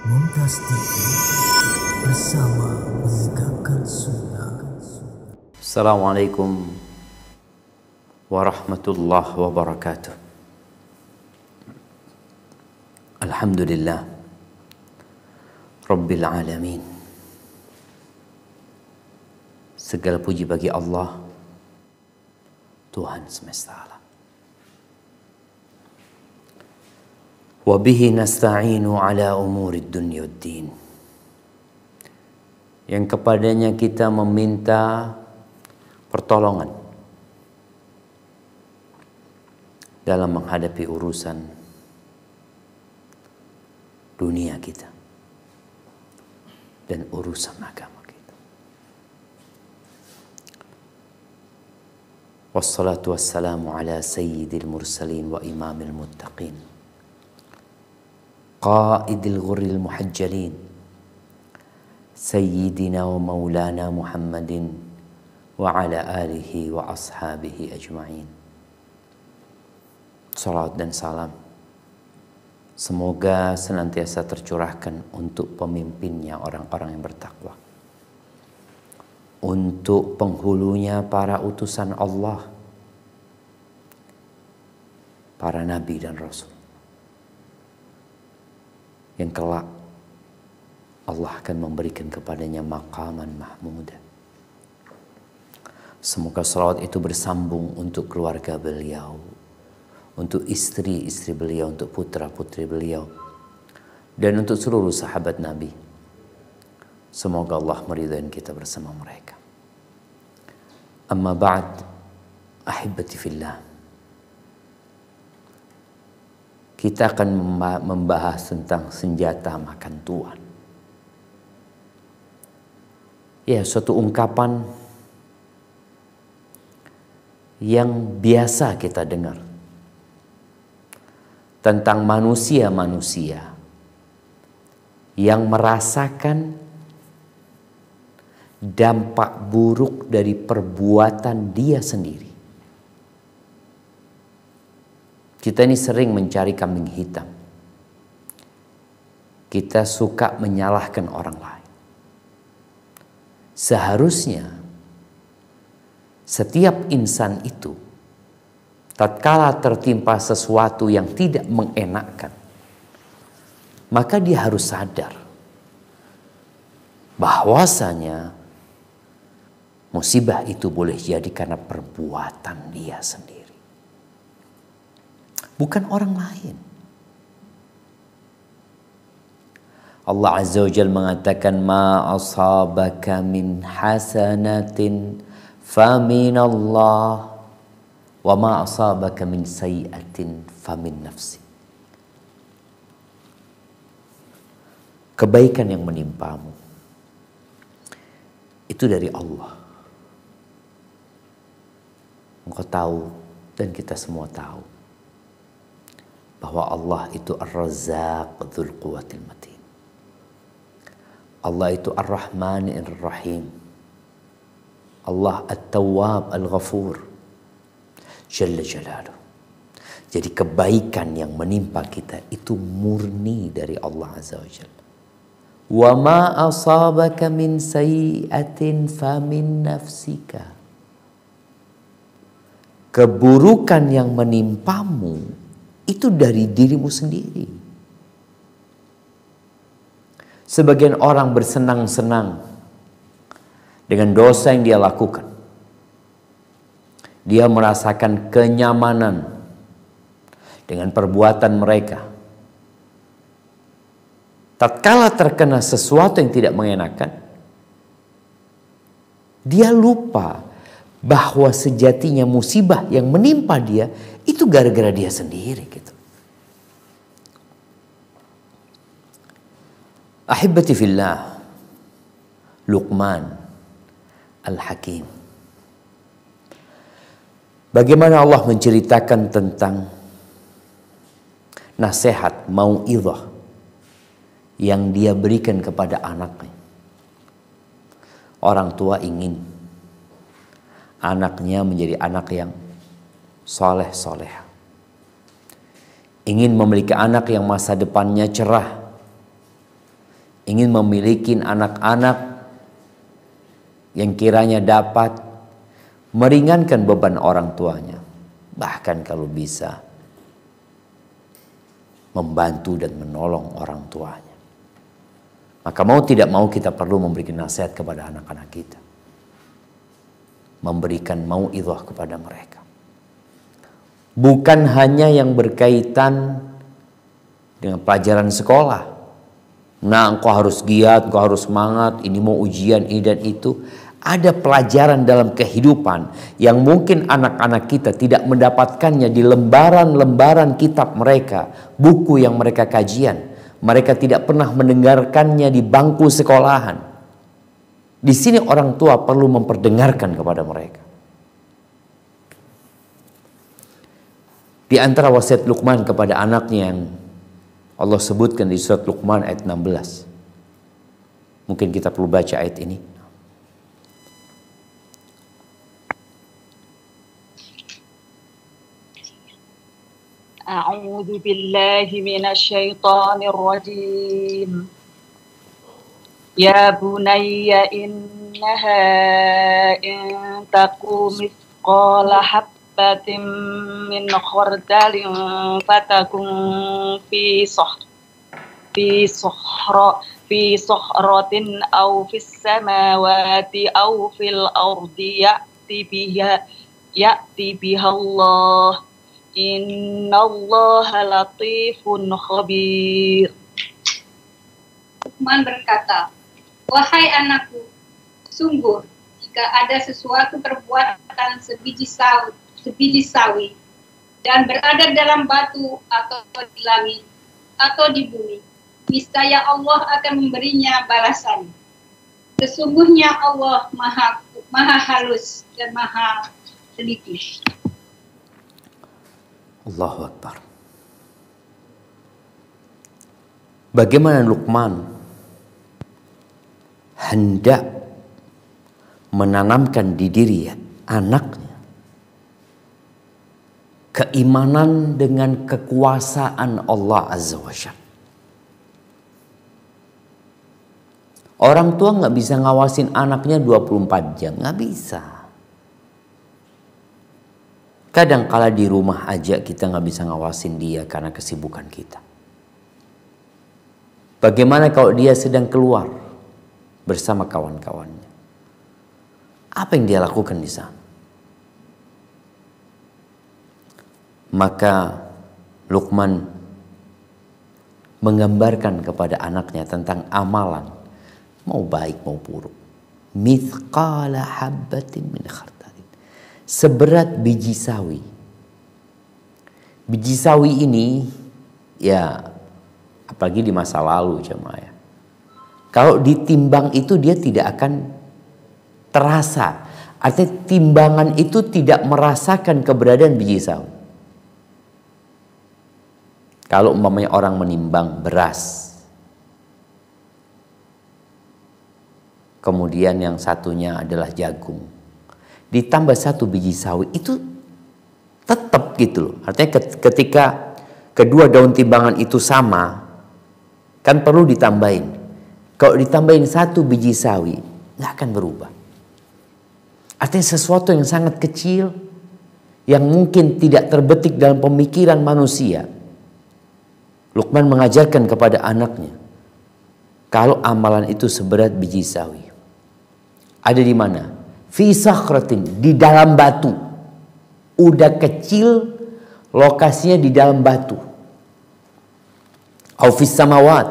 Mumtaz TV bersama menegakkan sunnah. Assalamualaikum warahmatullahi wabarakatuh. Alhamdulillah Rabbil alamin. Segala puji bagi Allah, Tuhan semesta alam. Wa bihi nasta'inu ala umurid dunya waddin. Yang kepadanya kita meminta pertolongan dalam menghadapi urusan dunia kita dan urusan agama kita. Wassalatu wassalamu ala sayyidil mursalin wa imamil muttaqin, qaidil ghurril muhajjalin, sayyidina wa maulana Muhammadin wa ala alihi wa ashabihi ajma'in. Salawat dan salam semoga senantiasa tercurahkan untuk pemimpinnya orang-orang yang bertakwa, untuk penghulunya para utusan Allah, para nabi dan rasul, yang kelak Allah akan memberikan kepadanya maqaman mahmudah. Semoga salawat itu bersambung untuk keluarga beliau, untuk istri-istri beliau, untuk putra-putri beliau, dan untuk seluruh sahabat Nabi. Semoga Allah meridai kita bersama mereka. Amma ba'd, ahibati fillah. Kita akan membahas tentang senjata makan tuan. Ya, suatu ungkapan yang biasa kita dengar tentang manusia-manusia yang merasakan dampak buruk dari perbuatan dia sendiri. Kita ini sering mencari kambing hitam. Kita suka menyalahkan orang lain. Seharusnya setiap insan itu tatkala tertimpa sesuatu yang tidak mengenakkan, maka dia harus sadar bahwasanya musibah itu boleh jadi karena perbuatan dia sendiri, bukan orang lain. Allah Azza wa Jalla mengatakan, ma asabaka min hasanatin faminallah wa ma asabaka min sayyi'atin famin nafsi. Kebaikan yang menimpamu itu dari Allah. Engkau tahu dan kita semua tahu bahwa Allah itu Ar-Razzaq Dzul Quwwatil Matin. Allah itu Ar-Rahman Ar-Rahim. Allah At-Tawwab Al-Ghafur Jalla Jalaluh. Jadi kebaikan yang menimpa kita itu murni dari Allah Azza wa Jalla. Wa ma asabaka min sayyi'atin famin nafsika. Keburukan yang menimpamu itu dari dirimu sendiri. Sebagian orang bersenang-senang dengan dosa yang dia lakukan. Dia merasakan kenyamanan dengan perbuatan mereka. Tatkala terkena sesuatu yang tidak mengenakan, dia lupa bahwa sejatinya musibah yang menimpa dia itu gara-gara dia sendiri gitu. Ahibati fillah, Luqman Al-Hakim. Bagaimana Allah menceritakan tentang nasihat mau'izah yang dia berikan kepada anaknya. Orang tua ingin anaknya menjadi anak yang soleh-soleha. Ingin memiliki anak yang masa depannya cerah, ingin memiliki anak-anak yang kiranya dapat meringankan beban orang tuanya, bahkan kalau bisa membantu dan menolong orang tuanya. Maka mau tidak mau kita perlu memberikan nasihat kepada anak-anak kita, memberikan mau'izah kepada mereka. Bukan hanya yang berkaitan dengan pelajaran sekolah. Nah, engkau harus giat, engkau harus semangat, ini mau ujian, ini dan itu. Ada pelajaran dalam kehidupan yang mungkin anak-anak kita tidak mendapatkannya di lembaran-lembaran kitab mereka, buku yang mereka kajian. Mereka tidak pernah mendengarkannya di bangku sekolahan. Di sini orang tua perlu memperdengarkan kepada mereka. Di antara wasiat Luqman kepada anaknya yang Allah sebutkan di surat Luqman ayat 16. Mungkin kita perlu baca ayat ini. A'udzu billahi minasy syaithanir rajim. Ya bunayya innaha in taku mithqala habbatin min khardalin fatakun fi sahratin aw fis samawati aw fil ardi ya'ti biha Allah. Innallaha latifun khabir. Luqman berkata, wahai anakku, sungguh jika ada sesuatu perbuatan sebiji sawi dan berada dalam batu atau di langit atau di bumi, niscaya Allah akan memberinya balasan. Sesungguhnya Allah maha halus dan maha teliti. Allahu Akbar. Bagaimana Luqman hendak menanamkan di diri anaknya keimanan dengan kekuasaan Allah Azza wa Jalla. Orang tua nggak bisa ngawasin anaknya 24 jam, nggak bisa. Kadang kala di rumah aja kita nggak bisa ngawasin dia karena kesibukan kita. Bagaimana kalau dia sedang keluar bersama kawan-kawannya? Apa yang dia lakukan di sana? Maka Luqman menggambarkan kepada anaknya tentang amalan, mau baik mau buruk. Mithqala habbatin min khardalin. Seberat biji sawi. Biji sawi ini ya apalagi di masa lalu jemaah ya. Kalau ditimbang itu dia tidak akan terasa. Artinya timbangan itu tidak merasakan keberadaan biji sawi. Kalau umpamanya orang menimbang beras, kemudian yang satunya adalah jagung, ditambah satu biji sawi, itu tetap gitu loh. Artinya ketika kedua daun timbangan itu sama, kan perlu ditambahin. Kalau ditambahin satu biji sawi, nggak akan berubah. Artinya sesuatu yang sangat kecil, yang mungkin tidak terbetik dalam pemikiran manusia. Luqman mengajarkan kepada anaknya, kalau amalan itu seberat biji sawi, ada di mana? Fi sakhratin, di dalam batu. Udah kecil, lokasinya di dalam batu. Au fis samawat,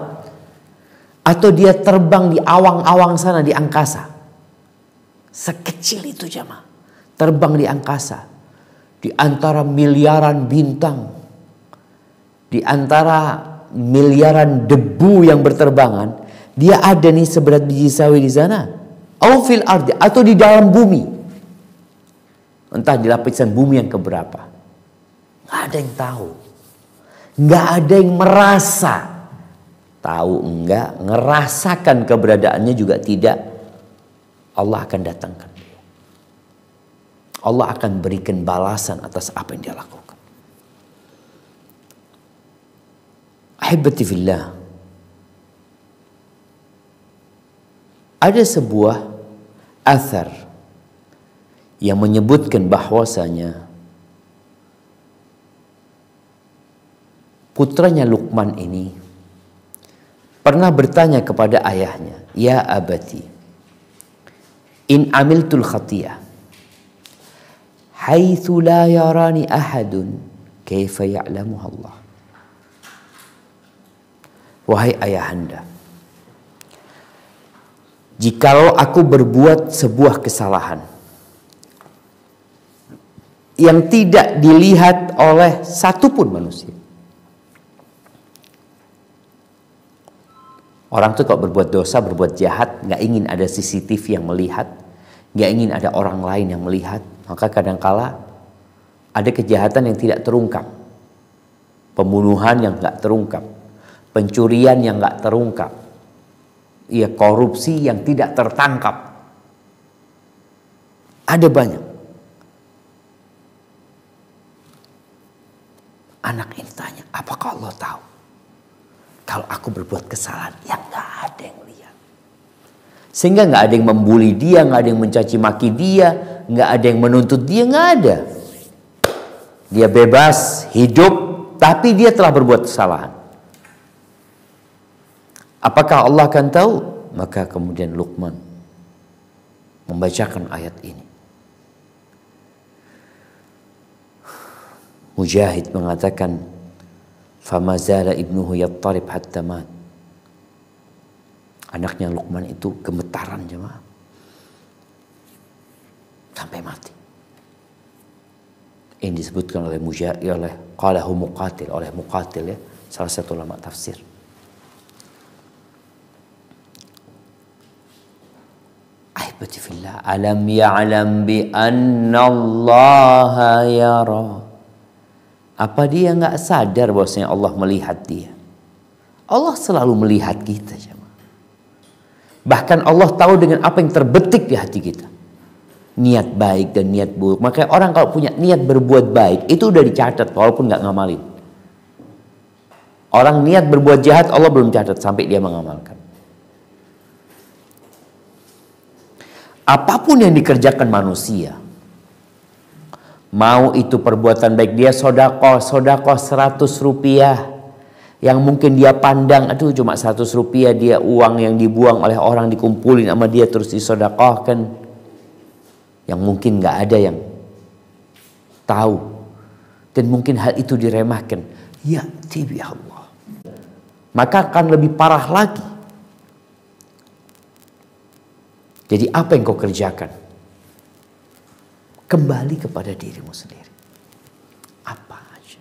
atau dia terbang di awang-awang sana di angkasa. Sekecil itu jemaah, terbang di angkasa, di antara miliaran bintang, di antara miliaran debu yang berterbangan, dia ada nih seberat biji sawi di sana. Au fil ardi, atau di dalam bumi, entah di lapisan bumi yang keberapa. Nggak ada yang tahu, nggak ada yang merasa. Tahu enggak, ngerasakan keberadaannya juga tidak. Allah akan datangkan dia. Allah akan berikan balasan atas apa yang dia lakukan. Ahibati fillah, Ada sebuah athar yang menyebutkan bahwasanya putranya Luqman ini pernah bertanya kepada ayahnya, "Ya abati, in amiltul khatiyah haitsu la yarani ahadun, kaifa ya'lamuha Allah?" Wahai ayahanda, jikalau aku berbuat sebuah kesalahan yang tidak dilihat oleh satupun manusia. Orang tuh kalau berbuat dosa, berbuat jahat, nggak ingin ada CCTV yang melihat, nggak ingin ada orang lain yang melihat. Maka kadangkala ada kejahatan yang tidak terungkap, pembunuhan yang nggak terungkap, pencurian yang nggak terungkap, ya korupsi yang tidak tertangkap. Ada banyak. Anak ini tanya, apakah Allah tahu kalau aku berbuat kesalahan yang nggak ada yang lihat? Sehingga nggak ada yang membuli dia, nggak ada yang mencaci maki dia, nggak ada yang menuntut dia, nggak ada. Dia bebas hidup, tapi dia telah berbuat kesalahan. Apakah Allah akan tahu? Maka kemudian Luqman membacakan ayat ini. Mujahid mengatakan, "Fama zala ibnuhu yattarib hatta mat." Anaknya Luqman itu gemetaran jemaah sampai mati. Ini disebutkan oleh Mujahid, oleh qalahu Muqatil, oleh Muqatil ya, salah satu ulama tafsir. Ahibati fillah, alam ya'lam bi anna Allah yara. Apa dia nggak sadar bahwasanya Allah melihat dia? Allah selalu melihat kita, jemaah. Bahkan Allah tahu dengan apa yang terbetik di hati kita. Niat baik dan niat buruk. Makanya orang kalau punya niat berbuat baik itu udah dicatat walaupun nggak ngamalin. Orang niat berbuat jahat Allah belum catat sampai dia mengamalkan. Apapun yang dikerjakan manusia, mau itu perbuatan baik, dia sodakoh 100 rupiah, yang mungkin dia pandang, aduh cuma 100 rupiah, dia uang yang dibuang oleh orang dikumpulin sama dia terus disodakohkan, yang mungkin nggak ada yang tahu, dan mungkin hal itu diremehkan, ya tibi Allah, maka akan lebih parah lagi. Jadi apa yang kau kerjakan? Kembali kepada dirimu sendiri. Apa aja.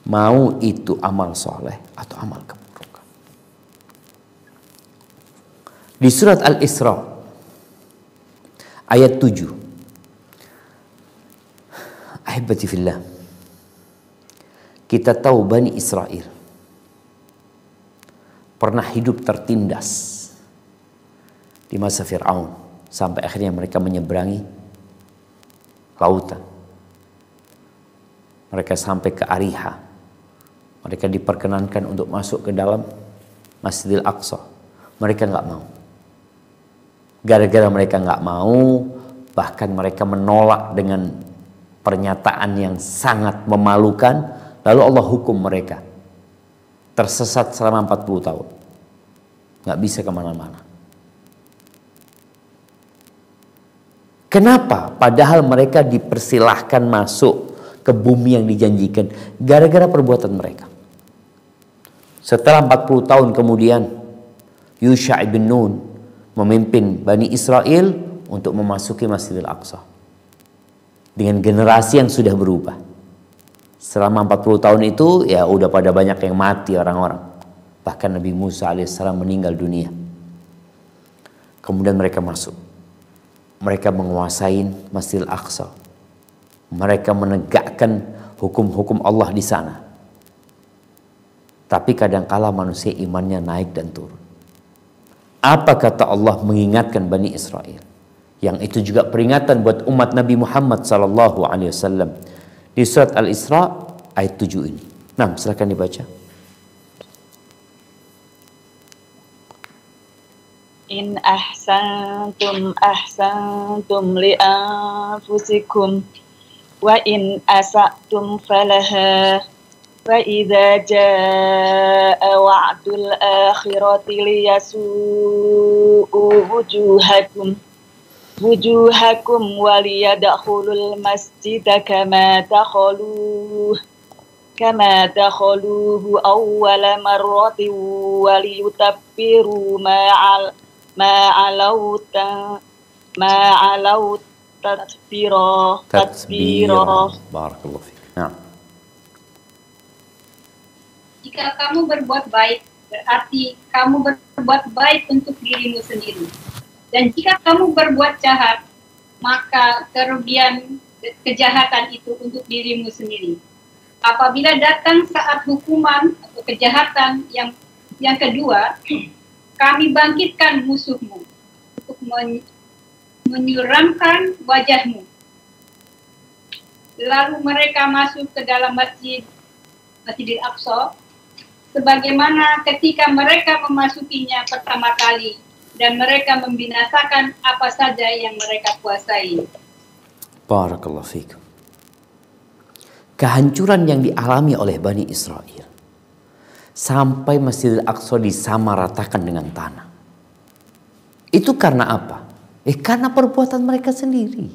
Mau itu amal soleh atau amal keburukan. Di surat Al-Isra ayat 7. Ahibati fillah. Kita tahu Bani Israel pernah hidup tertindas di masa Fir'aun, sampai akhirnya mereka menyeberangi lautan. Mereka sampai ke Ariha. Mereka diperkenankan untuk masuk ke dalam Masjidil Aqsa. Mereka nggak mau. Gara-gara mereka nggak mau, bahkan mereka menolak dengan pernyataan yang sangat memalukan, lalu Allah hukum mereka tersesat selama 40 tahun. Nggak bisa kemana-mana. Kenapa? Padahal mereka dipersilahkan masuk ke bumi yang dijanjikan gara-gara perbuatan mereka. Setelah 40 tahun kemudian, Yusha' bin Nun memimpin Bani Israel untuk memasuki Masjidil Aqsa dengan generasi yang sudah berubah. Selama 40 tahun itu ya udah pada banyak yang mati orang-orang. Bahkan Nabi Musa alaihissalam meninggal dunia. Kemudian mereka masuk. Mereka menguasai Masjidil Aqsa. Mereka menegakkan hukum-hukum Allah di sana. Tapi kadangkala manusia imannya naik dan turun. Apa kata Allah mengingatkan Bani Israel? Yang itu juga peringatan buat umat Nabi Muhammad SAW. Di surat Al-Isra ayat 7 ini. Nah, silakan dibaca. In ahsantum li anfusikum wa in asa'tum falaha wa idza jaa wa'dul akhirati liyasu'u wujuhakum wa liyadkhulul masjida kama dakhaluhu awwala marratin wa liyutabbiru ma'alau tatbira. Barakallahu fiik. Nah. Jika kamu berbuat baik, berarti kamu berbuat baik untuk dirimu sendiri. Dan jika kamu berbuat jahat, maka kerugian kejahatan itu untuk dirimu sendiri. Apabila datang saat hukuman atau kejahatan yang kedua, kami bangkitkan musuhmu untuk menyuramkan wajahmu. Lalu mereka masuk ke dalam Masjidil Aqsa, sebagaimana ketika mereka memasukinya pertama kali, dan mereka membinasakan apa saja yang mereka kuasai. Barakallahu fikum. Kehancuran yang dialami oleh Bani Israel sampai Masjidil Aqsa disamaratakan dengan tanah. Itu karena apa? Karena perbuatan mereka sendiri.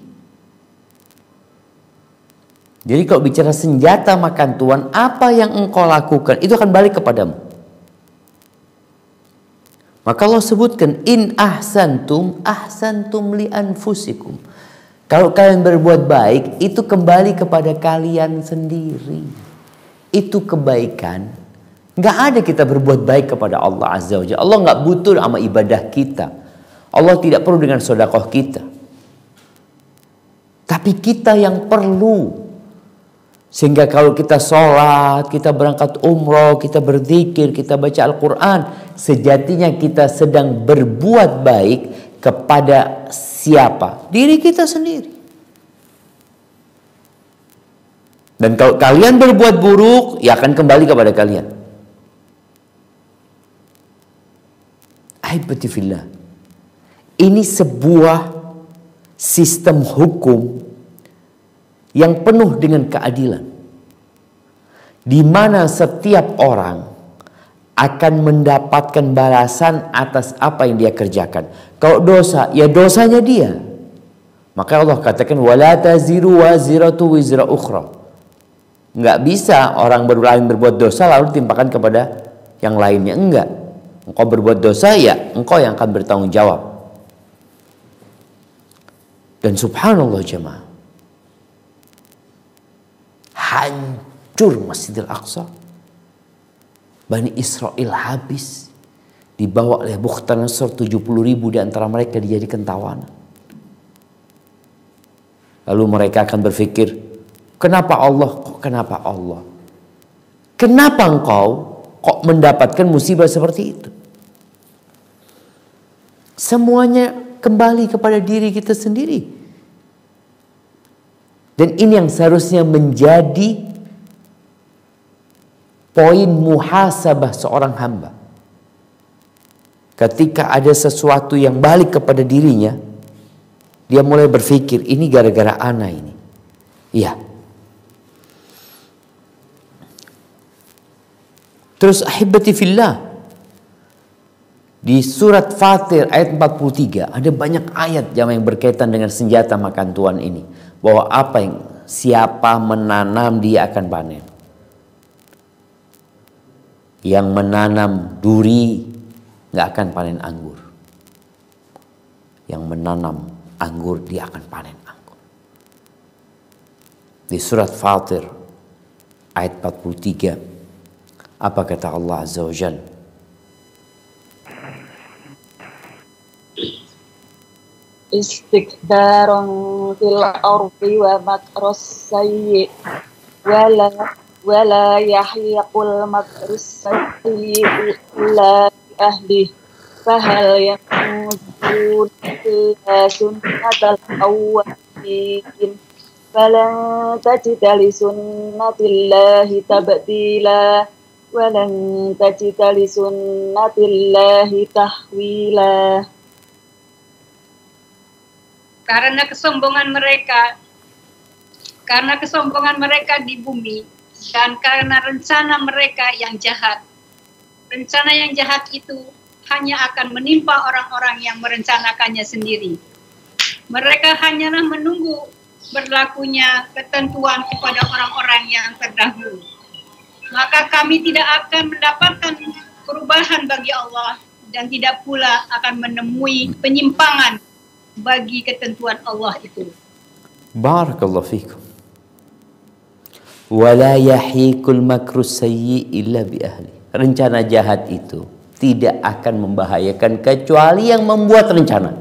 Jadi kalau bicara senjata makan tuan, apa yang engkau lakukan itu akan balik kepadamu. Maka Allah sebutkan in ahsantum li anfusikum. Kalau kalian berbuat baik, itu kembali kepada kalian sendiri. Itu kebaikan. Nggak ada kita berbuat baik kepada Allah Azza wa Jalla. Allah nggak butuh sama ibadah kita. Allah tidak perlu dengan sedekah kita. Tapi kita yang perlu. Sehingga kalau kita sholat, kita berangkat umroh, kita berzikir, kita baca Al-Quran, sejatinya kita sedang berbuat baik kepada siapa? Diri kita sendiri. Dan kalau kalian berbuat buruk, ya akan kembali kepada kalian. Ahibati fillah. Ini sebuah sistem hukum yang penuh dengan keadilan, di mana setiap orang akan mendapatkan balasan atas apa yang dia kerjakan. Kalau dosa, ya dosanya dia. Maka Allah katakan wala taziru waziratu wizra ukhra. Enggak bisa orang lain berbuat dosa lalu timpakan kepada yang lainnya. Enggak. Engkau berbuat dosa, ya engkau yang akan bertanggung jawab. Dan subhanallah jemaah, hancur Masjidil Aqsa. Bani Israel habis. Dibawa oleh Bukhtanasar 70.000 di antara mereka dijadikan tawanan. Lalu mereka akan berpikir, kenapa Allah? Kok kenapa Allah? Kenapa engkau kok mendapatkan musibah seperti itu? Semuanya kembali kepada diri kita sendiri. Dan ini yang seharusnya menjadi poin muhasabah seorang hamba. Ketika ada sesuatu yang balik kepada dirinya, dia mulai berpikir, ini gara-gara ana ini. Iya. Terus ahibati fillah, di surat Fatir ayat 43 ada banyak ayat yang berkaitan dengan senjata makan tuan ini, bahwa apa yang siapa menanam dia akan panen. Yang menanam duri nggak akan panen anggur. Yang menanam anggur dia akan panen anggur. Di surat Fatir ayat 43 apa kata Allah Azza wa Jalla? Istikbaran fil ardi wa makras sayyi wala yahiqul makras sayyi illa ahli fahal yanzurun illa sunnatal awwalin falan tajida li sunnatillahi tabdila walan tajida li sunnatillahi tahwila. karena kesombongan mereka di bumi, dan karena rencana mereka yang jahat. Rencana yang jahat itu hanya akan menimpa orang-orang yang merencanakannya sendiri. Mereka hanyalah menunggu berlakunya ketentuan kepada orang-orang yang terdahulu. Maka kami tidak akan mendapatkan perubahan bagi Allah, dan tidak pula akan menemui penyimpangan bagi ketentuan Allah itu. Barakallahu fikum. Wala yahikul makru sayyi illa bi ahli. Rencana jahat itu tidak akan membahayakan kecuali yang membuat rencana.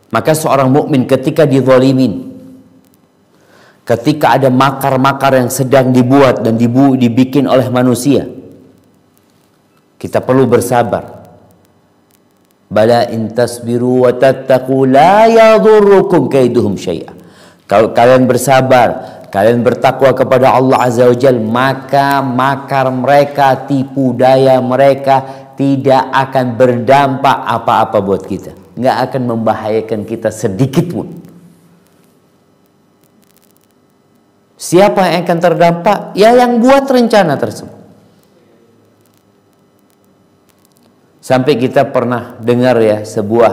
Maka seorang mukmin ketika dizalimin, ketika ada makar-makar yang sedang dibuat dan dibikin oleh manusia, kita perlu bersabar. Bala in tasbiru wa tattaqu la yadurrukum kaiduhum syai'a. Kalau kalian bersabar, kalian bertakwa kepada Allah Azza wa Jalla, maka makar mereka, tipu daya mereka tidak akan berdampak apa-apa buat kita. Nggak akan membahayakan kita sedikit pun. Siapa yang akan terdampak? Ya yang buat rencana tersebut. Sampai kita pernah dengar ya sebuah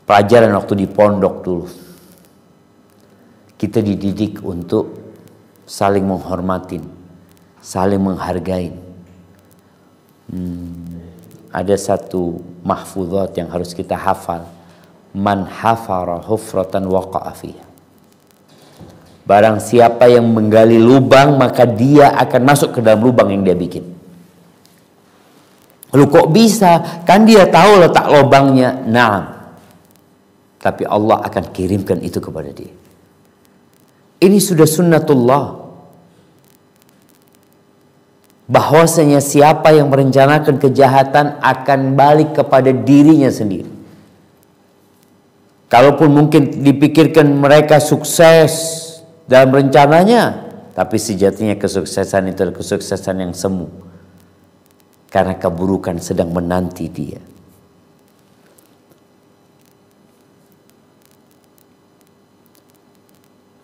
pelajaran waktu di pondok dulu. Kita dididik untuk saling menghormatin, saling menghargai. Ada satu mahfuzat yang harus kita hafal. Man hafara hufratan waqa'a fiha. Barang siapa yang menggali lubang, maka dia akan masuk ke dalam lubang yang dia bikin. Lu kok bisa? Kan dia tahu letak lubangnya. Naam. Tapi Allah akan kirimkan itu kepada dia. Ini sudah sunnatullah. Bahwasanya siapa yang merencanakan kejahatan akan balik kepada dirinya sendiri. Kalaupun mungkin dipikirkan mereka sukses dalam rencananya, tapi sejatinya kesuksesan itu adalah kesuksesan yang semu. Karena keburukan sedang menanti dia.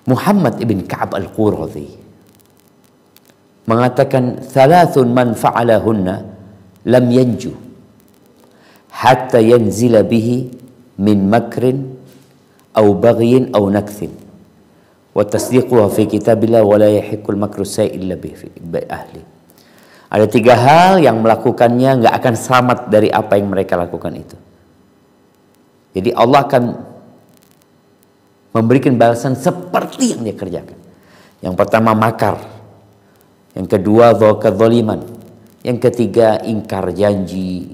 Muhammad ibn Ka'ab al-Quradhi mengatakan, thalathun man fa'alahunna lam yanju hatta yanzila bihi min makrin aw baghyin aw nakthin wa tasdiquha fi kitabillah wa la yahiqqul makru sayyi illa bi ahli. Ada 3 hal yang melakukannya nggak akan selamat dari apa yang mereka lakukan itu. Jadi Allah akan memberikan balasan seperti yang dia kerjakan. Yang pertama makar, yang kedua kezaliman, yang ketiga ingkar janji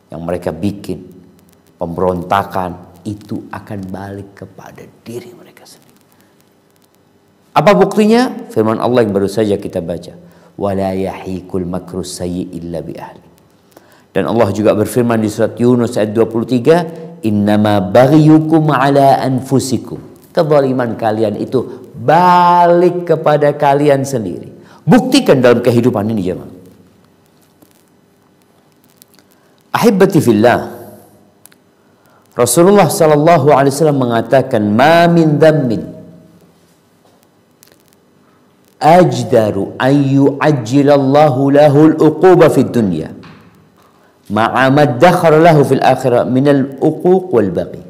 yang mereka bikin, pemberontakan, itu akan balik kepada diri mereka sendiri. Apa buktinya? Firman Allah yang baru saja kita baca, wala yahikul makru sayyi illa bi ahli. Dan Allah juga berfirman di surat Yunus ayat 23, innama baghyukum ala anfusikum. Kezaliman kalian itu balik kepada kalian sendiri. Buktikan dalam kehidupan ini jemaah. Ahibbati fillah. Rasulullah sallallahu alaihi wasallam mengatakan, ma min dhammin ajdaru an yu'ajjilallahu lahul uquba fid dunya ma'a maddakhara lahu fil akhirah minal uquq wal baghi.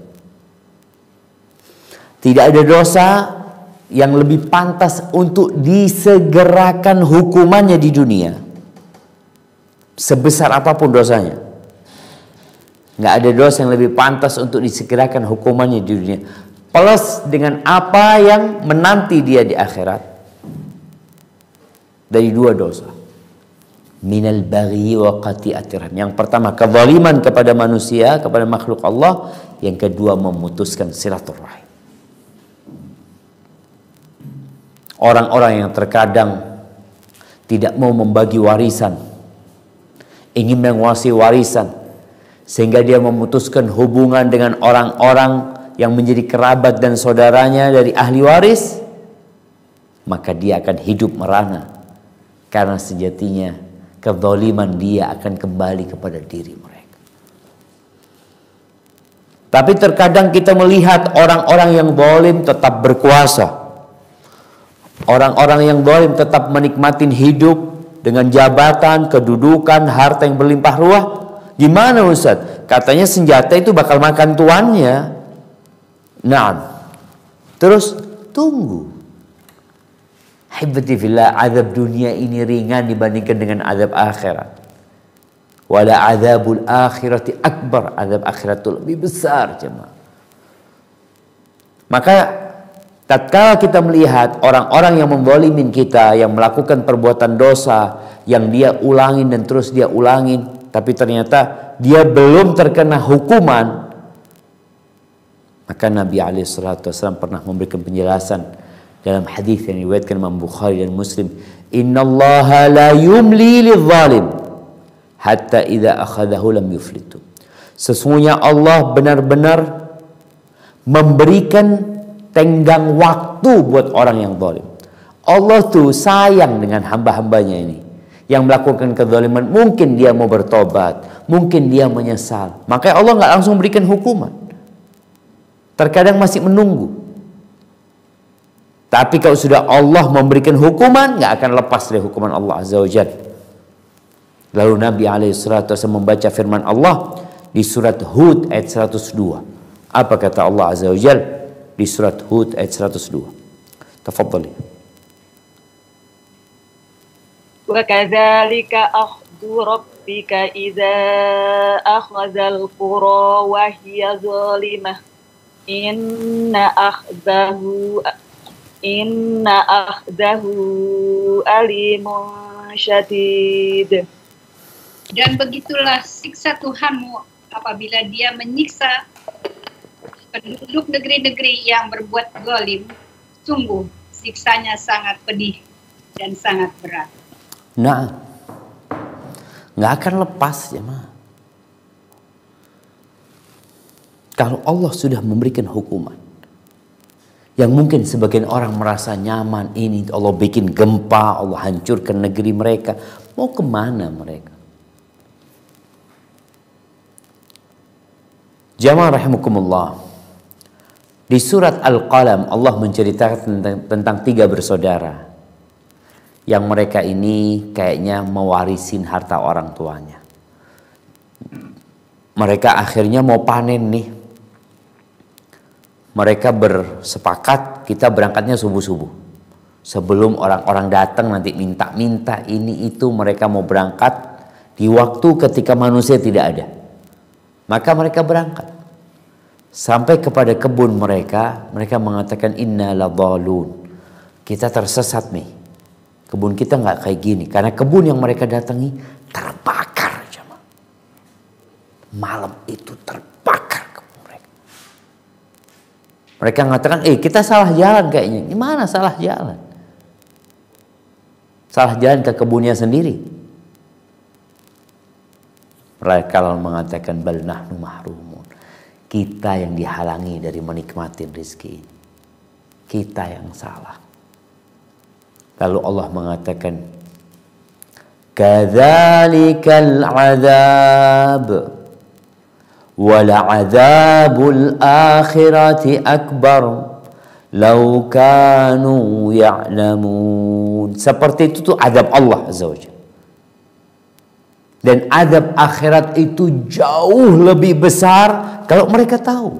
Tidak ada dosa yang lebih pantas untuk disegerakan hukumannya di dunia, sebesar apapun dosanya. Nggak ada dosa yang lebih pantas untuk disegerakan hukumannya di dunia, plus dengan apa yang menanti dia di akhirat dari 2 dosa. Minal baghi wa qati'atir rahim. Yang pertama kezaliman kepada manusia, kepada makhluk Allah. Yang kedua memutuskan silaturahim. Orang-orang yang terkadang tidak mau membagi warisan, ingin menguasai warisan, sehingga dia memutuskan hubungan dengan orang-orang yang menjadi kerabat dan saudaranya dari ahli waris, maka dia akan hidup merana. Karena sejatinya kezaliman dia akan kembali kepada diri mereka. Tapi terkadang kita melihat orang-orang yang zalim tetap berkuasa. Orang-orang yang zalim tetap menikmati hidup dengan jabatan, kedudukan, harta yang berlimpah ruah. Gimana Ustaz? Katanya senjata itu bakal makan tuannya. Nah, terus tunggu. Hibati fillah, azab dunia ini ringan dibandingkan dengan azab akhirat. Wala azabul akhirati akbar, azab akhirat itu lebih besar jemaah. Maka tatkala kita melihat orang-orang yang menzalimin kita, yang melakukan perbuatan dosa, yang dia ulangin dan terus dia ulangin, tapi ternyata dia belum terkena hukuman, maka Nabi SAW pernah memberikan penjelasan dalam hadis yang diriwayatkan Imam Bukhari dan Muslim, innallaha la yumli lidzalim hatta idza akhadahu lam yuflitu. Sesungguhnya Allah benar-benar memberikan tenggang waktu buat orang yang zalim. Allah tuh sayang dengan hamba-hambanya ini yang melakukan kezaliman. Mungkin dia mau bertobat, mungkin dia menyesal, makanya Allah nggak langsung berikan hukuman. Terkadang masih menunggu. Tapi kalau sudah Allah memberikan hukuman, nggak akan lepas dari hukuman Allah Azza wa Jalla. Lalu Nabi SAW membaca firman Allah di surat Hud ayat 102. Apa kata Allah Azza wa Jalla di surat Hud ayat 102? Tafadhali. Wa kadzalika akhdhu rabbika idza akhadzal qura wa hiya zalimah. Inna akhdahu alimun syadid. Dan begitulah siksa Tuhanmu apabila dia menyiksa penduduk negeri-negeri yang berbuat zalim. Sungguh siksanya sangat pedih dan sangat berat. Nah, nggak akan lepas ya ma. Kalau Allah sudah memberikan hukuman yang mungkin sebagian orang merasa nyaman, ini Allah bikin gempa, Allah hancurkan negeri mereka, mau kemana mereka? Jamaah rahimakumullah. Di surat Al-Qalam Allah menceritakan tentang 3 bersaudara yang mereka ini kayaknya mewarisin harta orang tuanya. Mereka akhirnya mau panen nih. Mereka bersepakat kita berangkatnya subuh-subuh. Sebelum orang-orang datang nanti minta-minta ini itu, mereka mau berangkat di waktu ketika manusia tidak ada. Maka mereka berangkat. Sampai kepada kebun mereka mengatakan inna ladhalun. Kita tersesat nih. Kebun kita nggak kayak gini. Karena kebun yang mereka datangi terbakar. Jemaah. Malam itu terbakar kebun mereka. Mereka mengatakan, kita salah jalan kayaknya. Gimana salah jalan? Salah jalan ke kebunnya sendiri. Mereka mengatakan bal nahnu mahrumun. Kita yang dihalangi dari menikmati rezeki ini. Kita yang salah. Lalu Allah mengatakan, kadzalikal adzab wala adzabul akhirati akbar law kanu ya'lamun. Seperti itu tuh azab Allah Azza wa Jalla. Dan azab akhirat itu jauh lebih besar kalau mereka tahu.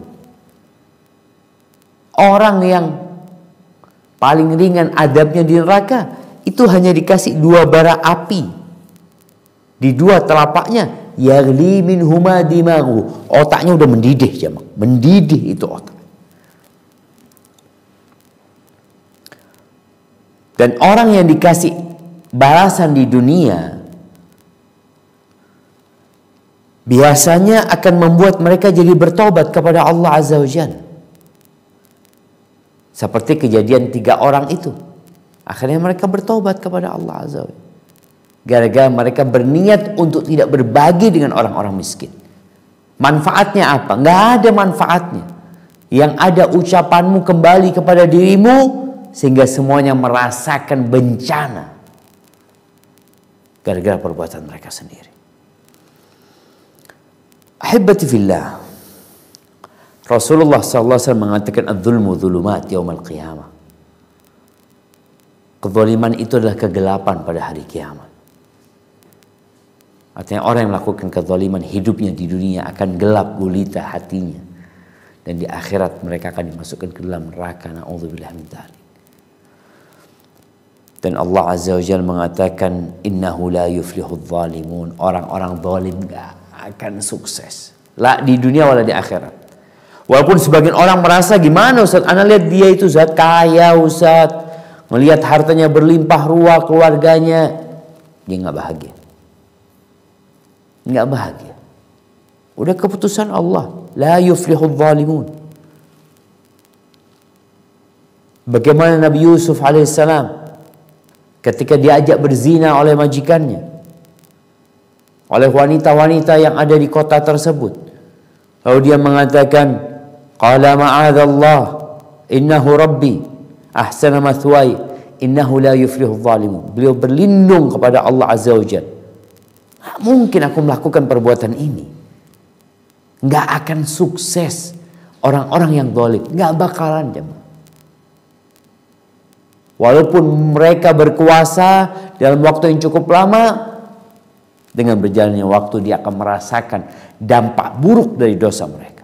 Orang yang paling ringan azabnya di neraka itu hanya dikasih 2 bara api di 2 telapaknya, yaghli minhuma dimaghu. Otaknya udah mendidih jemaah, mendidih itu otak. Dan orang yang dikasih balasan di dunia biasanya akan membuat mereka jadi bertobat kepada Allah Azza wa Jalla. Seperti kejadian 3 orang itu. Akhirnya mereka bertobat kepada Allah Azza wa Jalla. Gara-gara mereka berniat untuk tidak berbagi dengan orang-orang miskin. Manfaatnya apa? Nggak ada manfaatnya. Yang ada ucapanmu kembali kepada dirimu sehingga semuanya merasakan bencana. Gara-gara perbuatan mereka sendiri. Ahibati fillah. Rasulullah SAW mengatakan adzulmu dzulumat yaumal qiyamah. Kezaliman itu adalah kegelapan pada hari kiamat. Artinya orang yang melakukan kezaliman, hidupnya di dunia akan gelap gulita hatinya, dan di akhirat mereka akan dimasukkan ke dalam neraka. Na'udzubillah min dzalik. Dan Allah Azza wa Jalla mengatakan innahu la yuflihudz zalimun. Orang-orang zalim gak akan sukses, la di dunia wala di akhirat. Walaupun sebagian orang merasa, gimana Ustaz, ana lihat dia itu zat kaya Ustaz, melihat hartanya berlimpah ruah, keluarganya, dia nggak bahagia. Nggak bahagia. Udah keputusan Allah, la yuflihudz zalimun. Bagaimana Nabi Yusuf alaihissalam ketika diajak berzina oleh majikannya, oleh wanita-wanita yang ada di kota tersebut, lalu dia mengatakan, qala ma'adzallah innahu rabbi ahsana mathwaya innahu la yuflihudz zalimun. Beliau berlindung kepada Allah Azza wa Jalla. Nggak mungkin aku melakukan perbuatan ini. Nggak akan sukses orang-orang yang zalim. Nggak bakalan, jemaah. Walaupun mereka berkuasa dalam waktu yang cukup lama, dengan berjalannya waktu dia akan merasakan dampak buruk dari dosa mereka.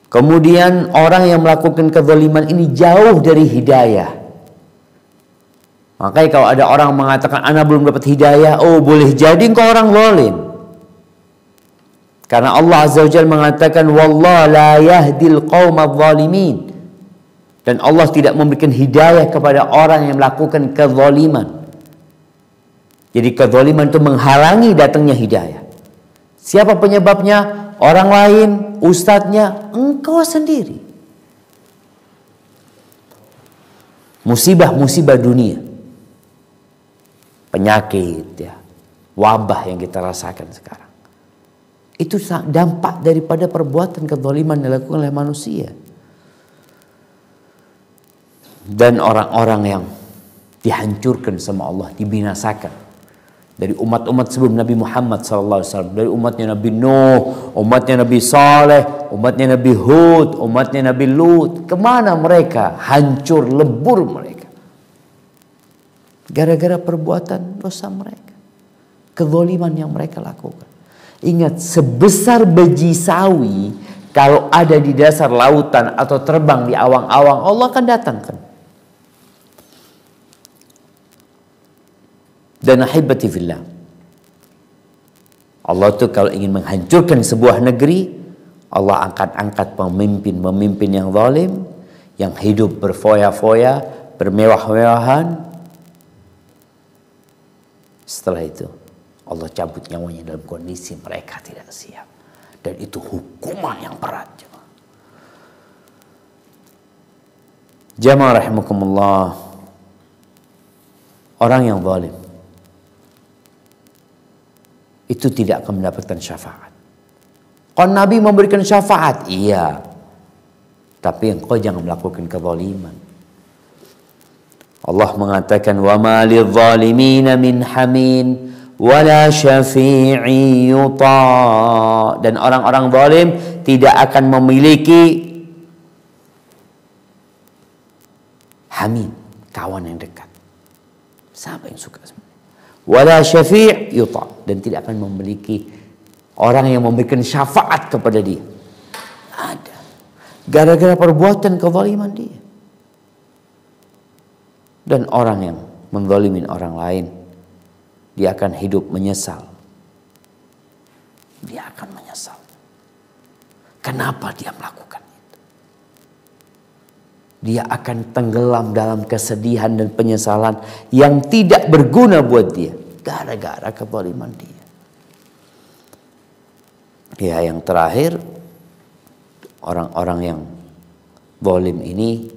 Kemudian orang yang melakukan kezaliman ini jauh dari hidayah. Makanya kalau ada orang mengatakan ana belum dapat hidayah, oh boleh jadi engkau orang zalim. Karena Allah Azza wa Jalla mengatakan wallahu la yahdil qaumadz zalimin. Dan Allah tidak memberikan hidayah kepada orang yang melakukan kezaliman. Jadi kezaliman itu menghalangi datangnya hidayah. Siapa penyebabnya? Orang lain, ustadznya, engkau sendiri. Musibah-musibah dunia, penyakit, ya, wabah yang kita rasakan sekarang, itu dampak daripada perbuatan kezaliman yang dilakukan oleh manusia. Dan orang-orang yang dihancurkan sama Allah, dibinasakan. Dari umat-umat sebelum Nabi Muhammad SAW, dari umatnya Nabi Nuh, umatnya Nabi Saleh, umatnya Nabi Hud, umatnya Nabi Lut. Kemana mereka? Hancur lebur mereka. Gara-gara perbuatan dosa mereka, kezaliman yang mereka lakukan. Ingat, sebesar biji sawi kalau ada di dasar lautan atau terbang di awang-awang, Allah akan datangkan. Dan ahibati fillah, Allah tuh kalau ingin menghancurkan sebuah negeri, Allah akan angkat pemimpin-pemimpin yang zalim, yang hidup berfoya-foya, bermewah-mewahan. Setelah itu Allah cabut nyawanya dalam kondisi mereka tidak siap. Dan itu hukuman yang berat. Jamaah rahimakumullah, orang yang zalim itu tidak akan mendapatkan syafaat. Kalau Nabi memberikan syafaat, iya. Tapi engkau jangan melakukan kezaliman. Allah mengatakan, wa ma lidh-dhalimina min hamin wala syafi'i yuta. Dan orang-orang zalim tidak akan memiliki hamim, kawan yang dekat. Siapa yang suka sebenarnya? Wala syafi' yuta, dan tidak akan memiliki orang yang memberikan syafaat kepada dia. Ada. Gara-gara perbuatan kezaliman dia. Dan orang yang menzalimin orang lain, dia akan hidup menyesal. Dia akan menyesal. Kenapa dia melakukan itu? Dia akan tenggelam dalam kesedihan dan penyesalan yang tidak berguna buat dia. Gara-gara kezaliman dia. Ya, yang terakhir, orang-orang yang zalim ini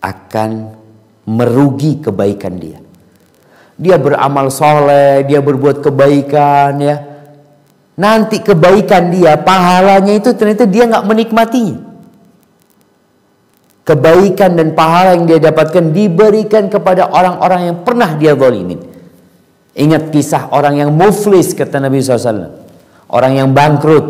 akan merugi kebaikan dia. Dia beramal soleh, dia berbuat kebaikan, ya. Nanti kebaikan dia, pahalanya itu ternyata dia nggak menikmatinya. Kebaikan dan pahala yang dia dapatkan diberikan kepada orang-orang yang pernah dia zalimin. Ingat kisah orang yang muflis, kata Nabi SAW. Orang yang bangkrut,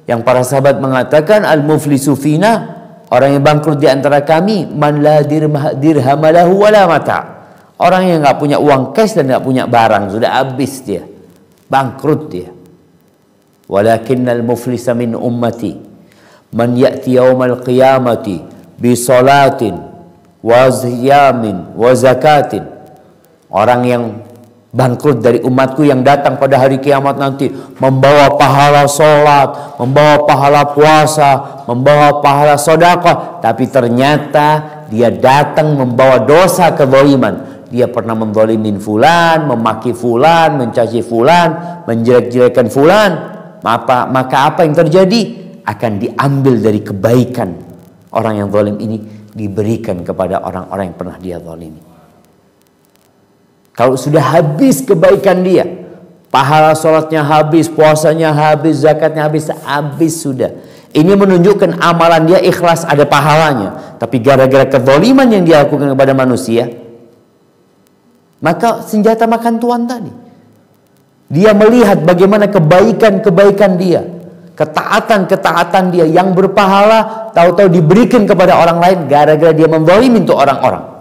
Yang para sahabat mengatakan al-muflisu fina, orang yang bangkrut di antara kami, man la dirham lahu wala mata. Orang yang nggak punya uang cash dan nggak punya barang, sudah habis dia, bangkrut dia. Walakinnal muflisa min ummati man ya'ti yaumal qiyamati bi salatin wa ziyamin wa zakatin. Orang yang bangkrut dari umatku yang datang pada hari kiamat nanti membawa pahala sholat, membawa pahala puasa, membawa pahala sedekah, tapi ternyata dia datang membawa dosa kezaliman. Dia pernah menzalimin fulan, memaki fulan, mencaci fulan, menjelek-jelekan fulan. Maka apa yang terjadi? Akan diambil dari kebaikan orang yang zalim ini, diberikan kepada orang-orang yang pernah dia zalimi. Kalau sudah habis kebaikan dia, pahala sholatnya habis, puasanya habis, zakatnya habis sudah. Ini menunjukkan amalan dia ikhlas, ada pahalanya. Tapi gara-gara kezaliman yang dia lakukan kepada manusia, maka senjata makan tuan tadi. Dia melihat bagaimana kebaikan-kebaikan dia, ketaatan-ketaatan dia yang berpahala, tahu-tahu diberikan kepada orang lain gara-gara dia menzalimi untuk orang-orang.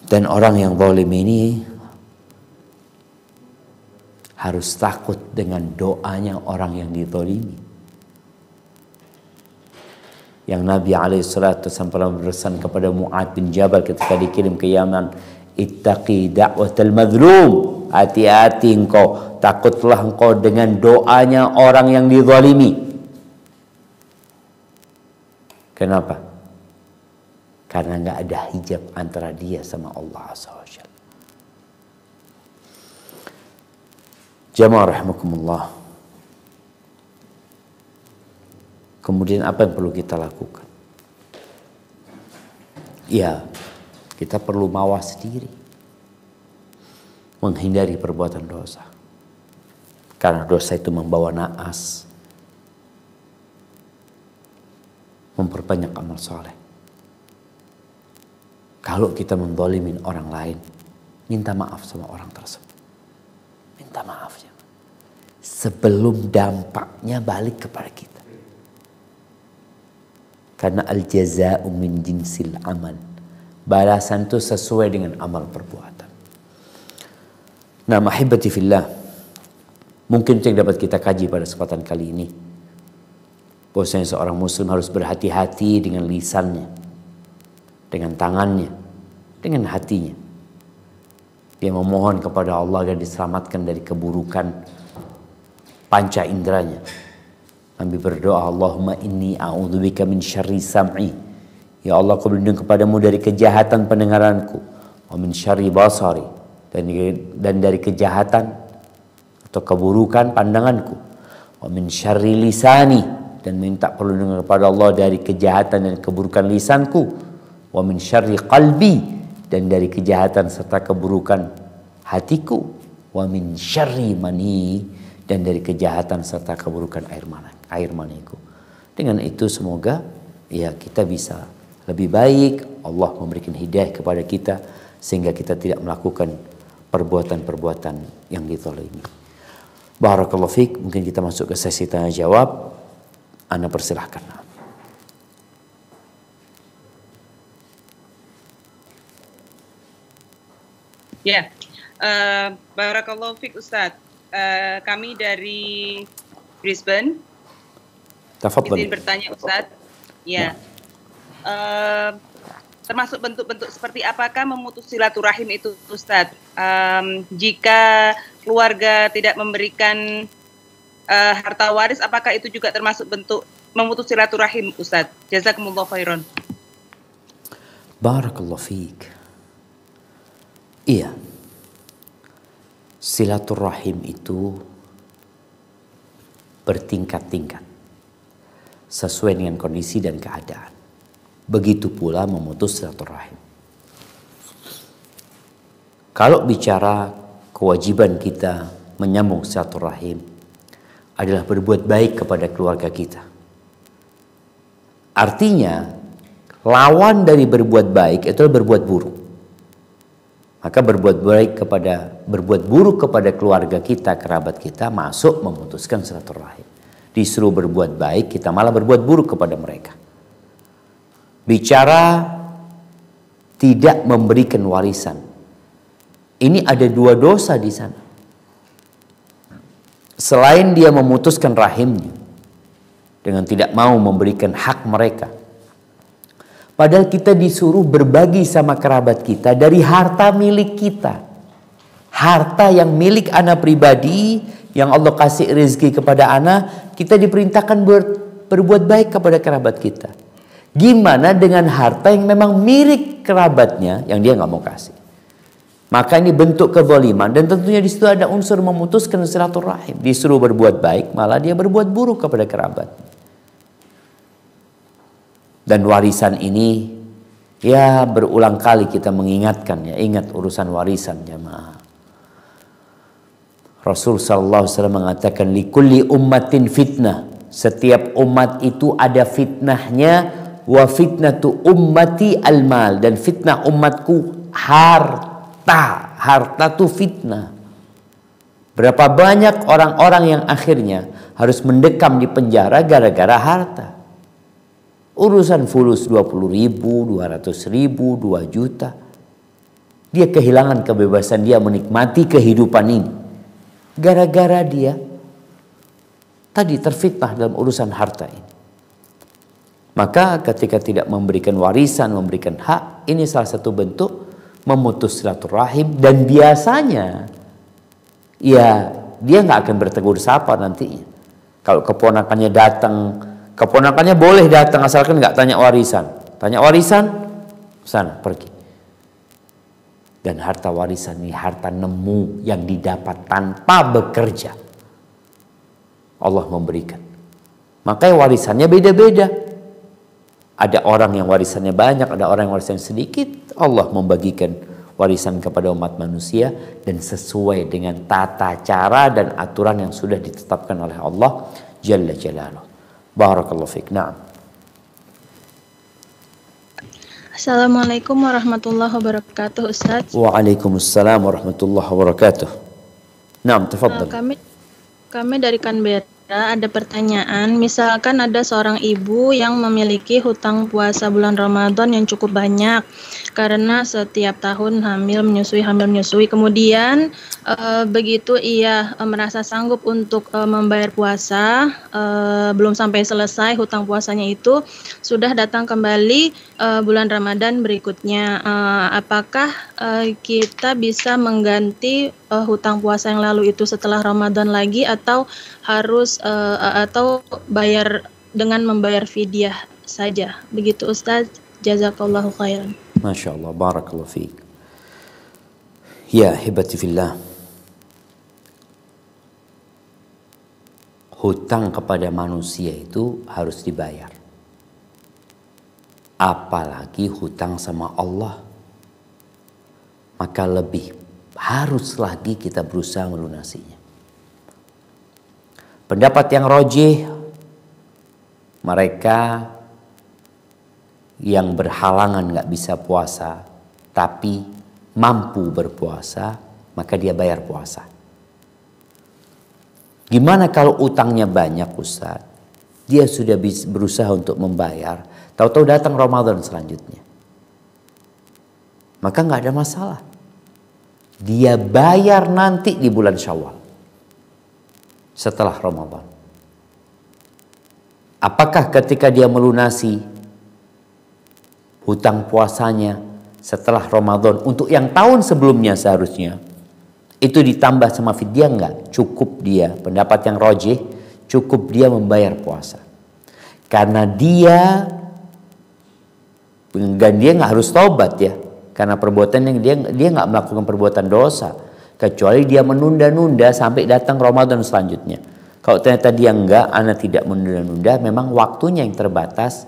Dan orang yang zalim ini harus takut dengan doanya orang yang dizalimi. Yang Nabi SAW pernah berpesan kepada Mu'adz bin Jabal ketika dikirim ke Yaman, ittaqi da'watal mazlum, hati-hati engkau, takutlah engkau dengan doanya orang yang dizalimi. Kenapa? Karena nggak ada hijab antara dia sama Allah SWT. Jamaah rahimakumullah. Kemudian apa yang perlu kita lakukan? Ya, kita perlu mawas diri, menghindari perbuatan dosa. Karena dosa itu membawa naas, memperbanyak amal soleh. Kalau kita menzalimin orang lain, minta maaf sama orang tersebut. Minta maaf ya. Sebelum dampaknya balik kepada kita. Karena al-jaza'u min jinsil amal. Balasan itu sesuai dengan amal perbuatan. Nah, mahibati fillah, mungkin itu yang dapat kita kaji pada kesempatan kali ini. Bahwasanya seorang muslim harus berhati-hati dengan lisannya, dengan tangannya, dengan hatinya. Dia memohon kepada Allah agar diselamatkan dari keburukan panca inderanya. Nabi berdoa, Allahumma inni a'udzubika min syarri sam'i. Ya Allah, aku berlindung kepadamu dari kejahatan pendengaranku, wa min syarri basari, dan dari kejahatan atau keburukan pandanganku, wa min syarri lisani, dan minta perlindungan kepada Allah dari kejahatan dan keburukan lisanku, wa min syarri qalbi, dan dari kejahatan serta keburukan hatiku, wa min syarri mani, dan dari kejahatan serta keburukan air maniku. Dengan itu semoga ya kita bisa lebih baik, Allah memberikan hidayah kepada kita sehingga kita tidak melakukan perbuatan-perbuatan yang dizalimi. Barakallahu fiik. Mungkin kita masuk ke sesi tanya jawab. Anda persilahkan. Ya, barakallahu fiik Ustadz. Kami dari Brisbane. Tafadhal. Izin bertanya Ustadz. Ya. Termasuk bentuk-bentuk seperti apakah memutus silaturahim itu Ustadz? Jika keluarga tidak memberikan harta waris, apakah itu juga termasuk bentuk memutus silaturahim Ustadz? Jazakumullah khairan. Barakallahu fiik. Iya. Silaturahim itu bertingkat-tingkat sesuai dengan kondisi dan keadaan. Begitu pula memutus silaturahim. Kalau bicara kewajiban kita menyambung silaturahim adalah berbuat baik kepada keluarga kita. Artinya lawan dari berbuat baik itu adalah berbuat buruk. Maka berbuat buruk kepada keluarga kita, kerabat kita, masuk memutuskan silaturahim. Disuruh berbuat baik, kita malah berbuat buruk kepada mereka. Bicara tidak memberikan warisan. Ini ada dua dosa di sana. Selain dia memutuskan rahimnya dengan tidak mau memberikan hak mereka, padahal kita disuruh berbagi sama kerabat kita dari harta milik kita. Harta yang milik ana pribadi, yang Allah kasih rezeki kepada ana, kita diperintahkan berbuat baik kepada kerabat kita. Gimana dengan harta yang memang milik kerabatnya yang dia nggak mau kasih? Maka ini bentuk kezaliman, dan tentunya di situ ada unsur memutuskan silaturahim. Disuruh berbuat baik, malah dia berbuat buruk kepada kerabat. Dan warisan ini, ya berulang kali kita mengingatkan, ya ingat urusan warisan jamaah. Rasul sallallahu alaihi wasallam mengatakan, likulli ummatin fitnah. Setiap umat itu ada fitnahnya. Wa fitnatu ummati al-mal, dan fitnah umatku harta. Harta itu fitnah. Berapa banyak orang-orang yang akhirnya harus mendekam di penjara gara-gara harta. Urusan fulus 20.000, 200.000, 2 juta. Dia kehilangan kebebasan dia menikmati kehidupan ini. Gara-gara dia tadi terfitnah dalam urusan harta ini. Maka ketika tidak memberikan warisan, memberikan hak, ini salah satu bentuk memutus silaturahim. Dan biasanya ya dia nggak akan bertegur sapa nantinya. Kalau keponakannya datang, keponakannya boleh datang asalkan nggak tanya warisan. Tanya warisan, sana pergi. Dan harta warisan ini harta nemu yang didapat tanpa bekerja. Allah memberikan. Makanya warisannya beda-beda. Ada orang yang warisannya banyak, ada orang yang warisannya sedikit. Allah membagikan warisan kepada umat manusia dan sesuai dengan tata cara dan aturan yang sudah ditetapkan oleh Allah Jalla Jalaluh. Barakallahu fiik. Na'am. Assalamualaikum warahmatullahi wabarakatuh, Ustaz. Waalaikumsalam warahmatullahi wabarakatuh. Naam, tafadhal. Kami dari Canberra ada pertanyaan. Misalkan ada seorang ibu yang memiliki hutang puasa bulan Ramadan yang cukup banyak karena setiap tahun hamil menyusui. Kemudian begitu ia merasa sanggup untuk membayar puasa, belum sampai selesai hutang puasanya itu, sudah datang kembali bulan Ramadan berikutnya. Apakah kita bisa mengganti hutang puasa yang lalu itu setelah Ramadan lagi, atau harus atau bayar dengan membayar fidyah saja? Begitu Ustaz. Jazakallahu khairan. Masya Allah, barakallahu fiik. Ya hibati fillah, hutang kepada manusia itu harus dibayar. Apalagi hutang sama Allah, maka lebih harus lagi kita berusaha melunasinya. Pendapat yang rajih, mereka yang berhalangan nggak bisa puasa tapi mampu berpuasa, maka dia bayar puasa. Gimana kalau utangnya banyak, Ustaz? Dia sudah berusaha untuk membayar, tahu-tahu datang Ramadan selanjutnya, maka nggak ada masalah. Dia bayar nanti di bulan Syawal setelah Ramadan. Apakah ketika dia melunasi hutang puasanya setelah Ramadan untuk yang tahun sebelumnya seharusnya itu ditambah sama fidyah? Enggak, cukup dia, pendapat yang rajih, cukup dia membayar puasa. Karena dia nggak harus taubat ya, karena perbuatan yang dia nggak melakukan perbuatan dosa, kecuali dia menunda-nunda sampai datang Ramadan selanjutnya. Kalau ternyata dia enggak, ana tidak menunda-nunda, memang waktunya yang terbatas.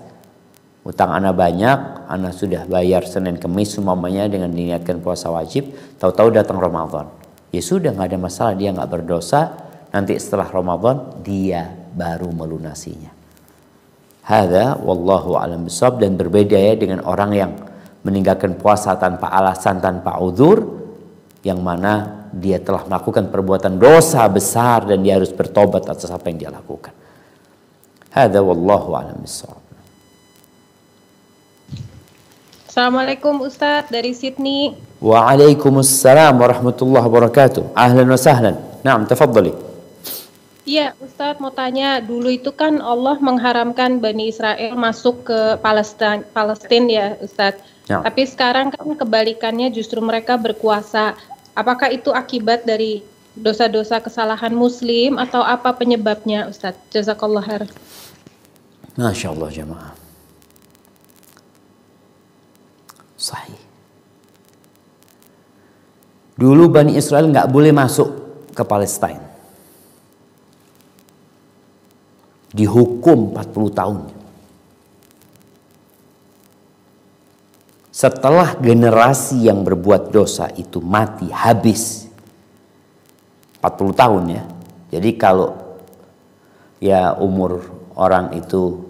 Utang ana banyak, ana sudah bayar Senin Kemis semuanya dengan diniatkan puasa wajib, tahu-tahu datang Ramadan. Ya sudah, nggak ada masalah, dia nggak berdosa. Nanti setelah Ramadan dia baru melunasinya. Hadza wallahu a'lam bishawab. Dan berbeda ya dengan orang yang meninggalkan puasa tanpa alasan, tanpa uzur. yang mana dia telah melakukan perbuatan dosa besar dan dia harus bertobat atas apa yang dia lakukan. Hadza wallahu a'lam bissawab. Assalamualaikum Ustadz dari Sydney. Waalaikumsalam warahmatullahi wabarakatuh. Ahlan wa sahlan. Naam, tafadhali. Iya, Ustadz mau tanya, dulu itu kan Allah mengharamkan Bani Israel masuk ke Palestina ya Ustadz. Ya. Tapi sekarang kan kebalikannya justru mereka berkuasa. Apakah itu akibat dari dosa-dosa kesalahan Muslim atau apa penyebabnya Ustadz? Jazakallah khair. Masya Allah jemaah. Sahih. Dulu Bani Israel nggak boleh masuk ke Palestina. Dihukum 40 tahun. Setelah generasi yang berbuat dosa itu mati, habis. 40 tahun ya. Jadi kalau ya umur orang itu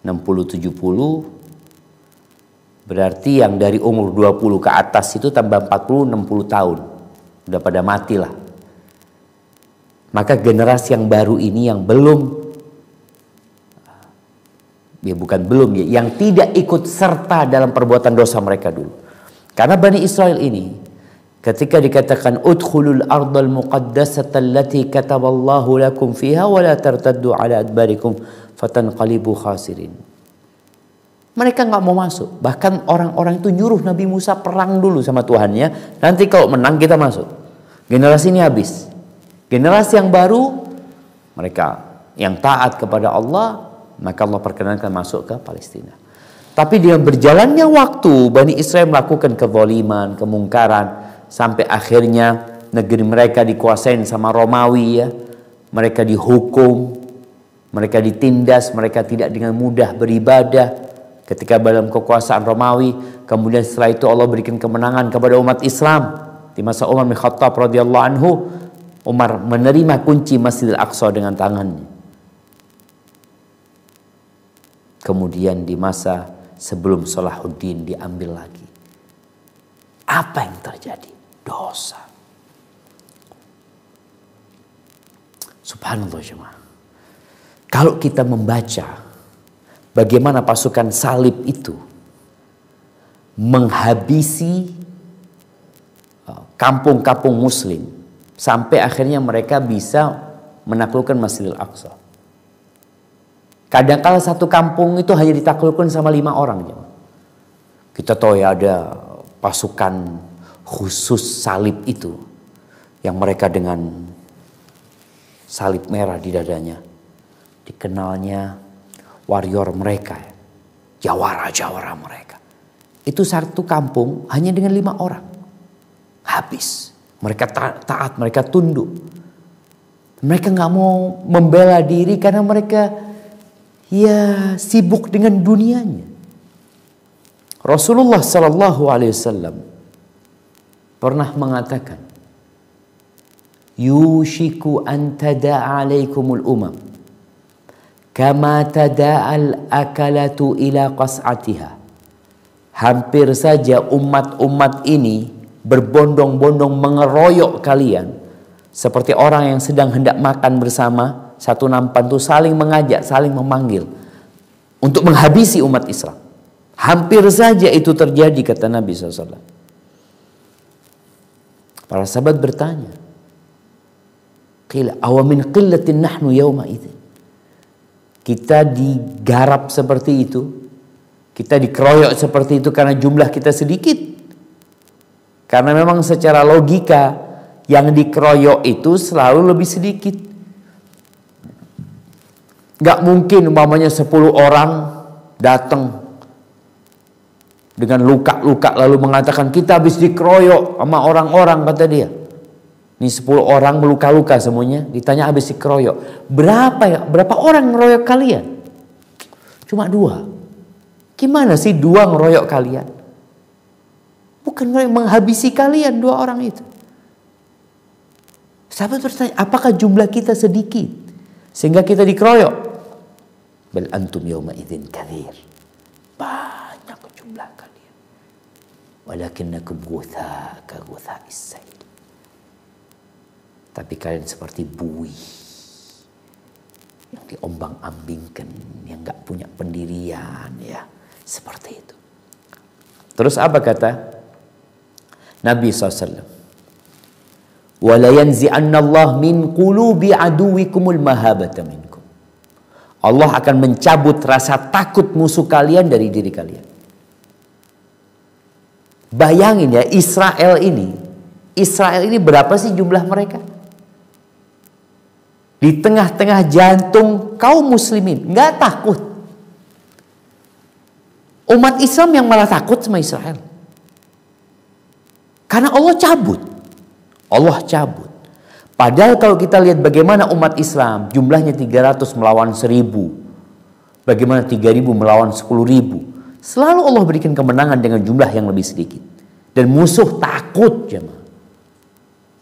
60-70, berarti yang dari umur 20 ke atas itu tambah 40-60 tahun. Udah pada mati lah. Maka generasi yang baru ini yang belum, ya bukan belum ya, yang tidak ikut serta dalam perbuatan dosa mereka dulu. Karena Bani Israel ini ketika dikatakan udkhulul ardal muqaddasata allati kataballahu lakum fiha wa la tartaddu ala adbarikum fatanqalibu khasirin. Mereka nggak mau masuk. Bahkan orang-orang itu nyuruh Nabi Musa perang dulu sama Tuhannya. Nanti kalau menang kita masuk. Generasi ini habis. Generasi yang baru, mereka yang taat kepada Allah, maka Allah perkenankan masuk ke Palestina. Tapi dengan berjalannya waktu, Bani Israel melakukan kezaliman, kemungkaran, sampai akhirnya negeri mereka dikuasain sama Romawi ya. Mereka dihukum, mereka ditindas, mereka tidak dengan mudah beribadah. Ketika dalam kekuasaan Romawi, kemudian setelah itu Allah berikan kemenangan kepada umat Islam. Di masa Umar bin Khattab radhiyallahu anhu, Umar menerima kunci Masjidil Aqsa dengan tangannya. Kemudian di masa sebelum Salahuddin diambil lagi. Apa yang terjadi? Dosa. Subhanallah jemaah. Kalau kita membaca bagaimana pasukan salib itu menghabisi kampung-kampung muslim sampai akhirnya mereka bisa menaklukkan Masjidil Aqsa. Kadang-kala satu kampung itu hanya ditaklukkan sama 5 orang. Kita tahu ya ada pasukan khusus salib itu yang mereka dengan salib merah di dadanya. Dikenalnya warrior mereka, jawara-jawara mereka. Itu satu kampung hanya dengan 5 orang. Habis. Mereka taat, mereka tunduk. Mereka nggak mau membela diri karena mereka ya sibuk dengan dunianya. Rasulullah Sallallahu Alaihi Wasallam pernah mengatakan, "Yushiku an tada'a alaikumul umam kama tada'al akalatu ila qas'atiha." Hampir saja umat-umat ini berbondong-bondong mengeroyok kalian seperti orang yang sedang hendak makan bersama, satu nampan itu saling mengajak, saling memanggil untuk menghabisi umat Islam. Hampir saja itu terjadi, kata Nabi SAW. Para sahabat bertanya, qila aw min qillatin nahnu yawma idzin. Kita digarap seperti itu, kita dikeroyok seperti itu karena jumlah kita sedikit. Karena memang secara logika yang dikeroyok itu selalu lebih sedikit. Gak mungkin umpamanya 10 orang datang dengan luka-luka lalu mengatakan kita habis dikeroyok sama orang-orang, kata dia. Ini 10 orang meluka-luka semuanya, ditanya habis dikeroyok. Berapa orang ngeroyok kalian? Cuma 2. Gimana sih 2 ngeroyok kalian? Bukan menghabisi kalian 2 orang itu. Sahabat bertanya, apakah jumlah kita sedikit sehingga kita dikeroyok? Bal antum yawma idzin katsir. Banyak jumlah kalian. walakinnakum ghutha ka ghutha'is sail. Tapi kalian seperti buih yang diombang-ambingkan, yang nggak punya pendirian, ya, seperti itu. Terus apa kata Nabi SAW? Wala yanzi'anna Allah min qulubi aduwikumul mahabata minkum. Allah akan mencabut rasa takut musuh kalian dari diri kalian. Bayangin ya, Israel ini berapa sih jumlah mereka? Di tengah-tengah jantung kaum muslimin, nggak takut. Umat Islam yang malah takut sama Israel. Karena Allah cabut. Padahal kalau kita lihat bagaimana umat Islam jumlahnya 300 melawan 1000. Bagaimana 3000 melawan 10.000. Selalu Allah berikan kemenangan dengan jumlah yang lebih sedikit. Dan musuh takut, jemaah.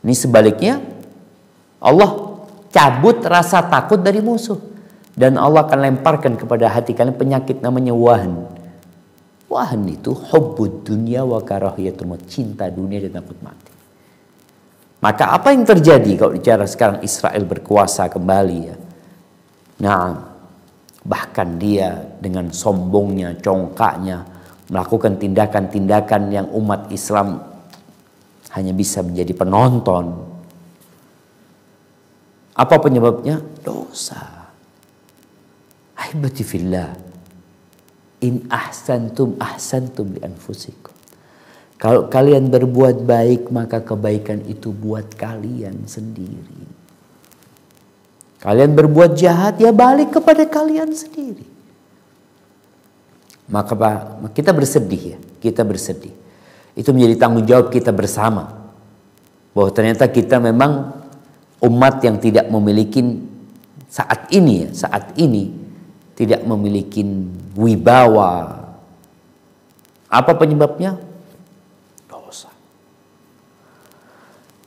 Ini sebaliknya, Allah cabut rasa takut dari musuh. Dan Allah akan lemparkan kepada hati kalian penyakit namanya wahan. Wahan itu hubbud dunya wa karahiyatul maut, cinta dunia dan takut mati. Maka apa yang terjadi kalau bicara sekarang Israel berkuasa kembali, ya? Nah, bahkan dia dengan sombongnya, congkaknya melakukan tindakan-tindakan yang umat Islam hanya bisa menjadi penonton. Apa penyebabnya? Dosa. Ahibati fillah, in ahsantum ahsantum li anfusikum. Kalau kalian berbuat baik, maka kebaikan itu buat kalian sendiri. Kalian berbuat jahat, ya balik kepada kalian sendiri. Maka kita bersedih, ya. Kita bersedih. Itu menjadi tanggung jawab kita bersama. Bahwa ternyata kita memang umat yang tidak memiliki saat ini tidak memiliki wibawa. Apa penyebabnya? Dosa.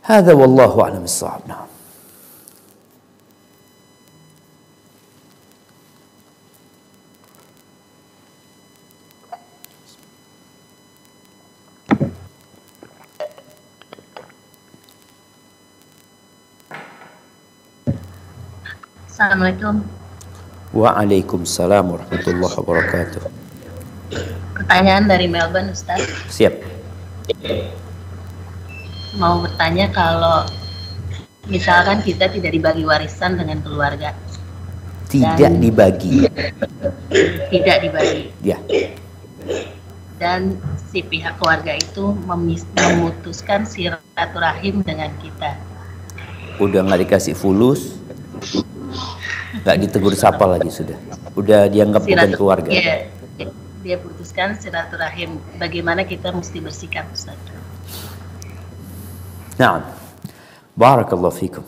Hadza wallahu a'lam bissawab. Assalamualaikum. Waalaikumsalam warahmatullahi wabarakatuh. Pertanyaan dari Melbourne, Ustaz. Siap. Mau bertanya, kalau misalkan kita tidak dibagi warisan dengan keluarga. Tidak dibagi. Tidak dibagi. Ya. Dan si pihak keluarga itu memutuskan silaturahim dengan kita. Udah nggak dikasih fulus, nggak ditegur sapa lagi sudah. Udah dianggap bukan keluarga. Ya, dia putuskan silaturahim. Bagaimana kita mesti bersikap, Ustaz? Nah, barakallahu fikum.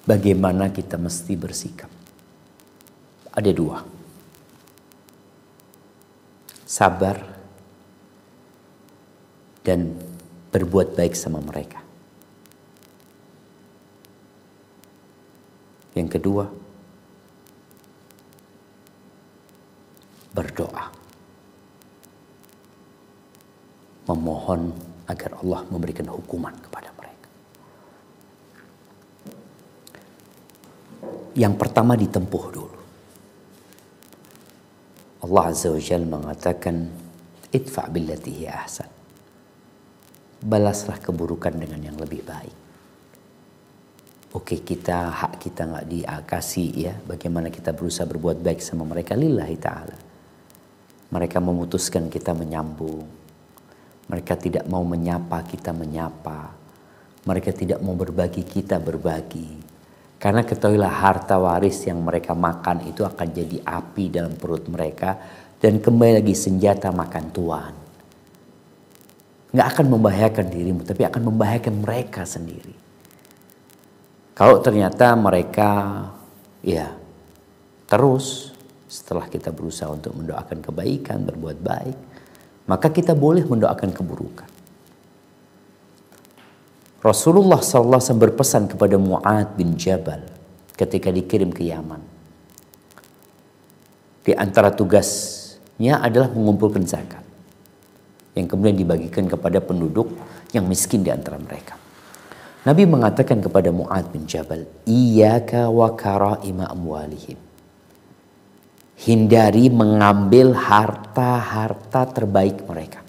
Bagaimana kita mesti bersikap? Ada dua. Sabar dan berbuat baik sama mereka. Yang kedua, berdoa. Memohon agar Allah memberikan hukuman kepada mereka. Yang pertama ditempuh dulu. Allah Azza wa Jalla mengatakan, idfa' billati hiya ahsan. Balaslah keburukan dengan yang lebih baik. Oke, hak kita nggak dikasih, ya. Bagaimana kita berusaha berbuat baik sama mereka lillahi ta'ala. Mereka memutuskan kita menyambung. Mereka tidak mau menyapa, kita menyapa. Mereka tidak mau berbagi, kita berbagi. Karena ketahuilah harta waris yang mereka makan itu akan jadi api dalam perut mereka. Dan kembali lagi senjata makan tuan. Nggak akan membahayakan dirimu, tapi akan membahayakan mereka sendiri. Kalau ternyata mereka, ya, terus setelah kita berusaha untuk mendoakan kebaikan, berbuat baik, maka kita boleh mendoakan keburukan. Rasulullah SAW berpesan kepada Mu'adz bin Jabal ketika dikirim ke Yaman. Di antara tugas adalah mengumpulkan zakat yang kemudian dibagikan kepada penduduk yang miskin di antara mereka. Nabi mengatakan kepada Mu'adz bin Jabal, "Iyyaka wa karaima amwalihim." Hindari mengambil harta-harta terbaik mereka.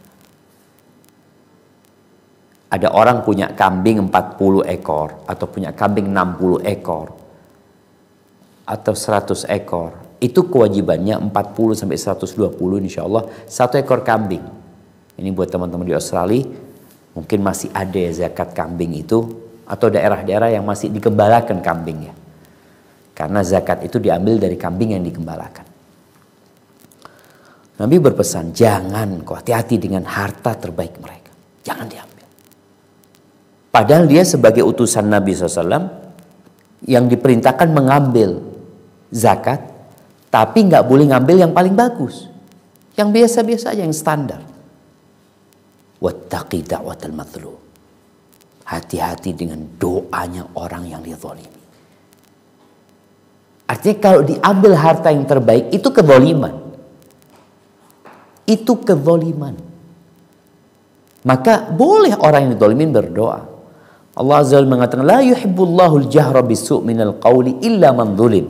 Ada orang punya kambing 40 ekor atau punya kambing 60 ekor atau 100 ekor. Itu kewajibannya 40 sampai 120 insya Allah 1 ekor kambing. Ini buat teman-teman di Australia, mungkin masih ada zakat kambing itu, atau daerah-daerah yang masih digembalakan kambingnya. Karena zakat itu diambil dari kambing yang digembalakan. Nabi berpesan, jangan kau hati-hati dengan harta terbaik mereka. Jangan diambil. Padahal dia sebagai utusan Nabi SAW yang diperintahkan mengambil zakat, tapi nggak boleh ngambil yang paling bagus. Yang biasa-biasa aja, yang standar. Wattaqi da'watal mazlum. Hati-hati dengan doanya orang yang dizalimi. Artinya kalau diambil harta yang terbaik itu kezaliman. Itu kezaliman. Maka boleh orang yang dizalimin berdoa. Allah Azza wa Jalla mengatakan, la yuhibbullahu al-jahra bis-su' minal qawli illa man zulim.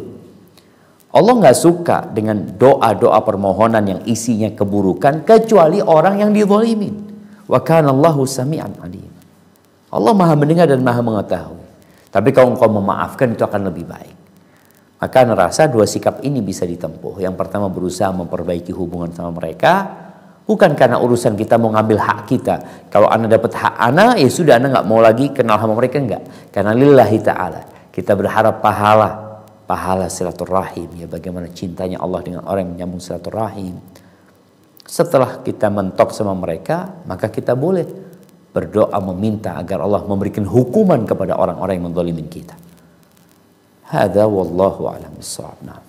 Allah nggak suka dengan doa-doa permohonan yang isinya keburukan kecuali orang yang dizalimin. Wa kana Allahu sami'an alim. Allah Maha mendengar dan Maha mengetahui. Tapi kalau engkau memaafkan itu akan lebih baik. Maka ngerasa dua sikap ini bisa ditempuh. Yang pertama berusaha memperbaiki hubungan sama mereka. Bukan karena urusan kita mau ngambil hak kita. Kalau Anda dapat hak Anda, ya sudah Anda nggak mau lagi kenal sama mereka, enggak. Karena lillahi ta'ala. Kita berharap pahala silaturahim. Ya bagaimana cintanya Allah dengan orang yang menyambung silaturahim. Setelah kita mentok sama mereka, maka kita boleh berdoa meminta agar Allah memberikan hukuman kepada orang-orang yang menzalimin kita. Hadza wallahu a'lam bissawab.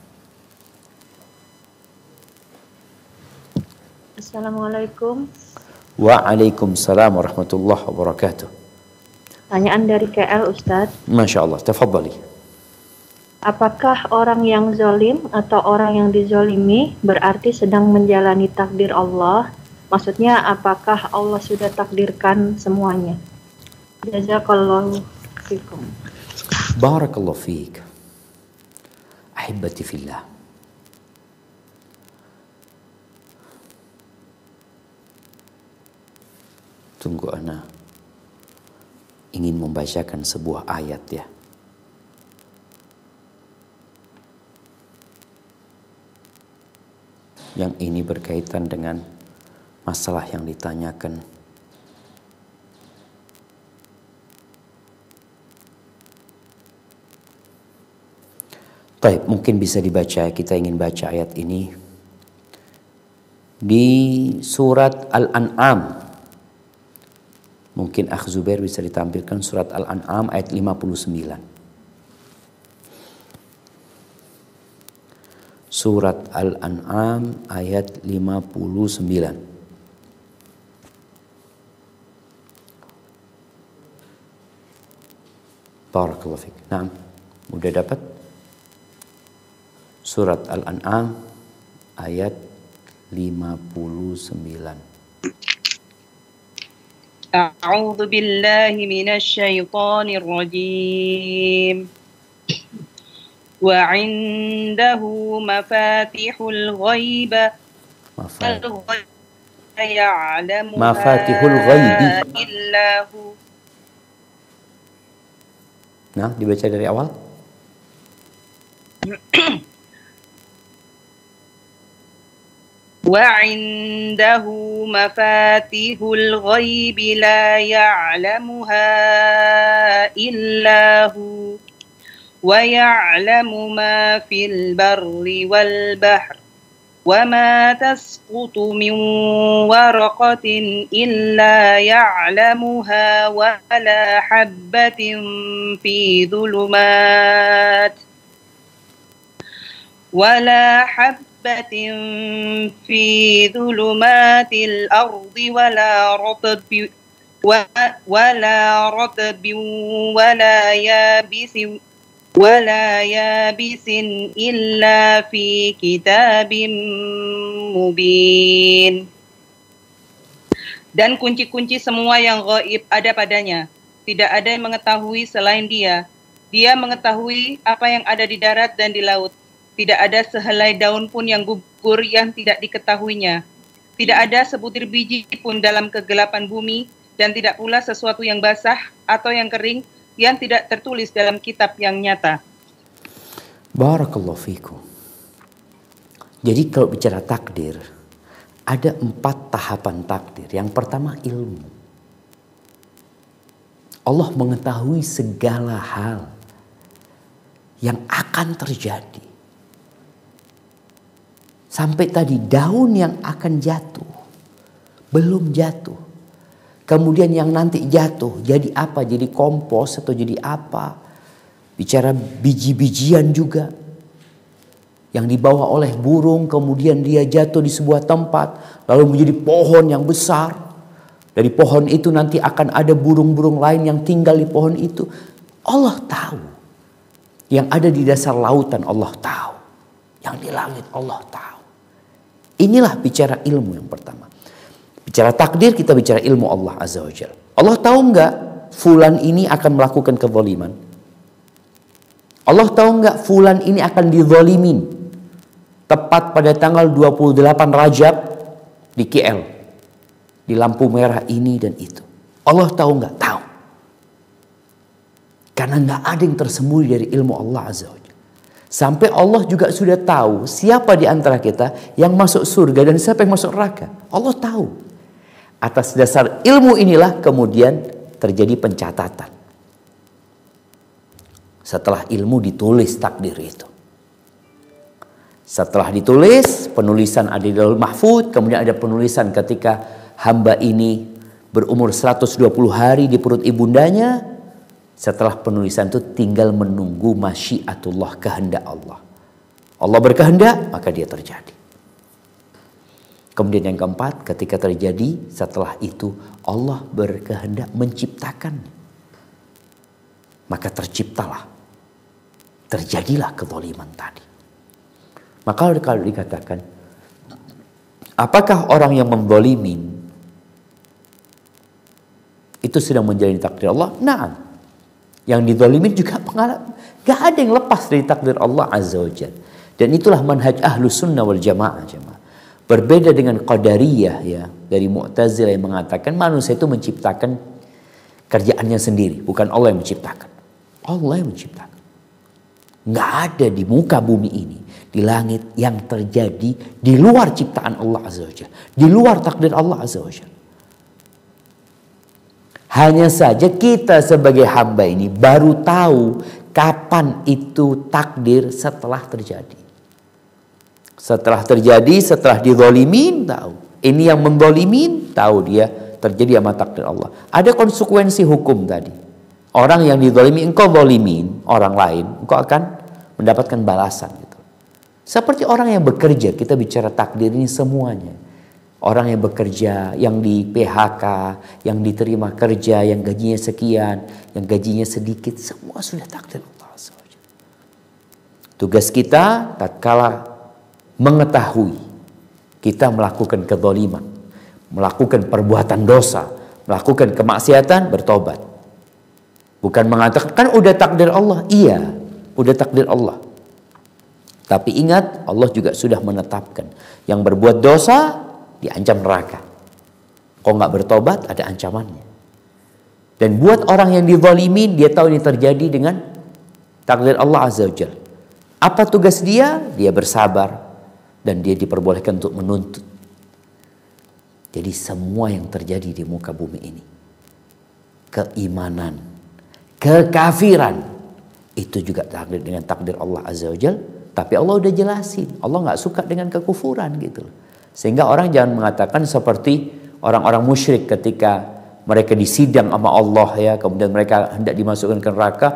Assalamualaikum. Waalaikumsalam warahmatullahi wabarakatuh. Pertanyaan dari KL, Ustadz. Masya Allah, tafadhali. Apakah orang yang zalim atau orang yang dizalimi berarti sedang menjalani takdir Allah? Maksudnya apakah Allah sudah takdirkan semuanya? Jazakallahu fikum. Barakallahu fiik. Ahibati fillah. Tunggu, ana ingin membacakan sebuah ayat ya. Yang ini berkaitan dengan masalah yang ditanyakan. Baik, mungkin bisa dibaca. Kita ingin baca ayat ini di surat Al-An'am. Mungkin Akh Zubair bisa ditampilkan surat Al-An'am ayat 59. Surat Al-An'am ayat 59. Barakallahu fiik. Naam. Mudah dapat? Surat Al-An'am ayat 59. A'udzu billahi minasy syaithanir rajim. Wa 'indahu mafatihul ghaib. Mafatihul ghaib. Illahu. Nah, dibaca dari awal. Wa 'indahu mafatihul ghaib la ya'lamuha illahu. وَيَعْلَمُ مَا فِي الْبَرِّ وَالْبَحْرِ وَمَا تَسْقُطُ مِنْ وَرَقَةٍ إِلَّا يَعْلَمُهَا وَلَا حَبَّةٍ فِي ظُلُمَاتِ الْأَرْضِ وَلَا رَطْبٍ وَلَا يَابِسٍ ولا يابس إلا في كتاب مبين. Dan kunci-kunci semua yang gaib ada padanya. Tidak ada yang mengetahui selain Dia. Dia mengetahui apa yang ada di darat dan di laut. Tidak ada sehelai daun pun yang gugur yang tidak diketahuinya. Tidak ada sebutir biji pun dalam kegelapan bumi, dan tidak pula sesuatu yang basah atau yang kering yang tidak tertulis dalam kitab yang nyata. Barakallahu fikum. Jadi kalau bicara takdir, ada 4 tahapan takdir. Yang pertama ilmu. Allah mengetahui segala hal yang akan terjadi. Sampai tadi daun yang akan jatuh, belum jatuh. Kemudian yang nanti jatuh, jadi apa? Jadi kompos atau jadi apa? Bicara biji-bijian juga. Yang dibawa oleh burung, kemudian dia jatuh di sebuah tempat, lalu menjadi pohon yang besar. Dari pohon itu nanti akan ada burung-burung lain yang tinggal di pohon itu. Allah tahu. Yang ada di dasar lautan Allah tahu. Yang di langit Allah tahu. Inilah bicara ilmu yang pertama. Bicara takdir, kita bicara ilmu Allah Azza wa Jalla. Allah tahu enggak fulan ini akan melakukan kezaliman? Allah tahu enggak fulan ini akan dizalimin? Tepat pada tanggal 28 Rajab di KL. Di lampu merah ini dan itu. Allah tahu enggak? Tahu. Karena enggak ada yang tersembunyi dari ilmu Allah Azza wa Jalla. Sampai Allah juga sudah tahu siapa di antara kita yang masuk surga dan siapa yang masuk neraka. Allah tahu. Atas dasar ilmu inilah kemudian terjadi pencatatan. Setelah ilmu ditulis takdir itu. Setelah ditulis, penulisan ada di Lauhul Mahfuz, kemudian ada penulisan ketika hamba ini berumur 120 hari di perut ibundanya. Setelah penulisan itu tinggal menunggu masyiatullah, kehendak Allah. Allah berkehendak, maka dia terjadi. Kemudian yang keempat, ketika terjadi, setelah itu Allah berkehendak menciptakannya. Maka terciptalah, terjadilah kezaliman tadi. Maka kalau dikatakan, apakah orang yang menzalimin itu sedang menjalani takdir Allah? Nah, yang dizalimin juga pengalaman. Gak ada yang lepas dari takdir Allah Azza wa Jalla. Dan itulah manhaj Ahlus Sunnah wal Jamaah. Berbeda dengan Qadariyah ya, dari Mu'tazilah yang mengatakan manusia itu menciptakan kerjaannya sendiri, bukan Allah yang menciptakan. Allah yang menciptakan. Gak ada di muka bumi ini, di langit yang terjadi di luar ciptaan Allah Azza wa Jalla, di luar takdir Allah Azza wa Jalla. Hanya saja kita sebagai hamba ini baru tahu kapan itu takdir setelah terjadi. Setelah terjadi, setelah dizalimin tahu. Ini yang menzalimin tahu dia terjadi sama takdir Allah. Ada konsekuensi hukum tadi. Orang yang dizalimi, engkau zalimin orang lain, engkau akan mendapatkan balasan gitu. Seperti orang yang bekerja, kita bicara takdir ini semuanya. Orang yang bekerja, yang di PHK, yang diterima kerja, yang gajinya sekian, yang gajinya sedikit, semua sudah takdir Allah. Tugas kita tatkala mengetahui kita melakukan kezaliman, melakukan perbuatan dosa, melakukan kemaksiatan, bertobat. Bukan mengatakan kan udah takdir Allah. Iya, udah takdir Allah. Tapi ingat, Allah juga sudah menetapkan yang berbuat dosa diancam neraka. Kalau nggak bertobat ada ancamannya. Dan buat orang yang dizalimin, dia tahu ini terjadi dengan takdir Allah Azza wa Jalla. Apa tugas dia? Dia bersabar dan dia diperbolehkan untuk menuntut. Jadi semua yang terjadi di muka bumi ini, keimanan, kekafiran, itu juga takdir dengan takdir Allah Azza wa Jalla. Tapi Allah udah jelasin, Allah nggak suka dengan kekufuran gitu. Sehingga orang jangan mengatakan seperti orang-orang musyrik ketika mereka disidang sama Allah ya, kemudian mereka hendak dimasukkan ke neraka,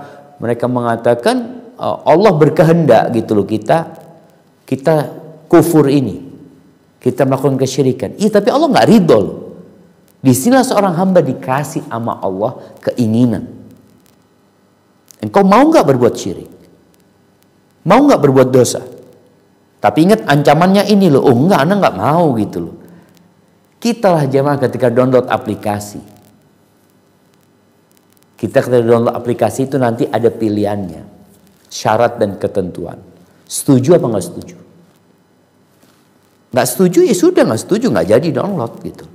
mereka mengatakan Allah berkehendak gitu loh, kita kufur ini, kita melakukan kesyirikan. Iya, tapi Allah nggak ridho loh. Di sini seorang hamba dikasih sama Allah keinginan. Engkau mau nggak berbuat syirik? Mau nggak berbuat dosa? Tapi ingat ancamannya ini loh. Oh enggak, anak nggak mau gitu loh. Kita lah jemaah ketika download aplikasi. Kita ketika download aplikasi itu nanti ada pilihannya. Syarat dan ketentuan. Setuju apa nggak setuju? Nggak setuju ya sudah, nggak setuju nggak jadi download gitu.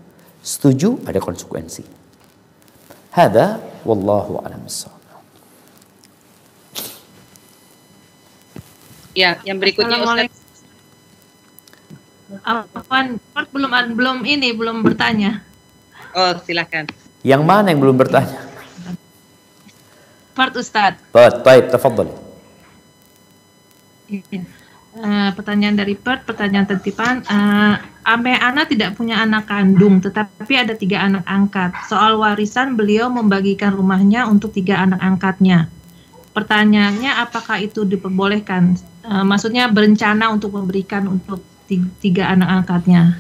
Setuju ada konsekuensi. Hada wallahu a'lam bissawab. Ya, yang berikutnya Ustaz. Afwan, belum bertanya. Oh, silakan. Yang mana yang belum bertanya? Fard Ustaz. Baik, tafadhal. Pertanyaan dari pertanyaan tertipan. Ame Ana tidak punya anak kandung, tetapi ada 3 anak angkat. Soal warisan, beliau membagikan rumahnya untuk 3 anak angkatnya. Pertanyaannya, apakah itu diperbolehkan? Maksudnya berencana untuk memberikan untuk 3 anak angkatnya.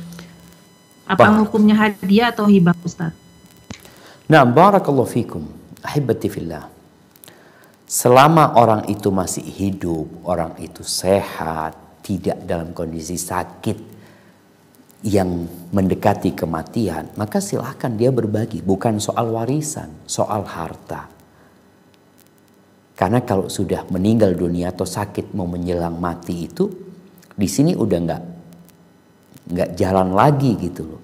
Apa hukumnya hadiah atau hibah, Ustaz? Nah, barakallahu fikum. Ahibati fillah. Selama orang itu masih hidup, orang itu sehat, tidak dalam kondisi sakit yang mendekati kematian, maka silahkan dia berbagi. Bukan soal warisan, soal harta. Karena kalau sudah meninggal dunia atau sakit mau menjelang mati itu, di sini udah nggak jalan lagi gitu loh.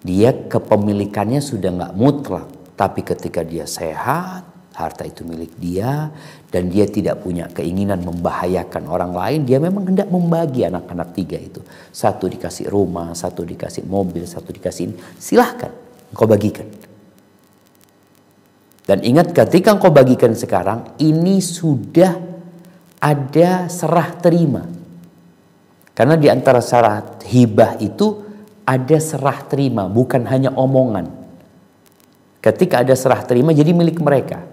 Dia kepemilikannya sudah nggak mutlak, tapi ketika dia sehat, harta itu milik dia dan dia tidak punya keinginan membahayakan orang lain, dia memang hendak membagi anak-anak 3 itu. 1 dikasih rumah, 1 dikasih mobil, 1 dikasih ini. Silahkan engkau bagikan. Dan ingat ketika engkau bagikan sekarang, ini sudah ada serah terima. Karena di antara syarat hibah itu ada serah terima, bukan hanya omongan. Ketika ada serah terima jadi milik mereka.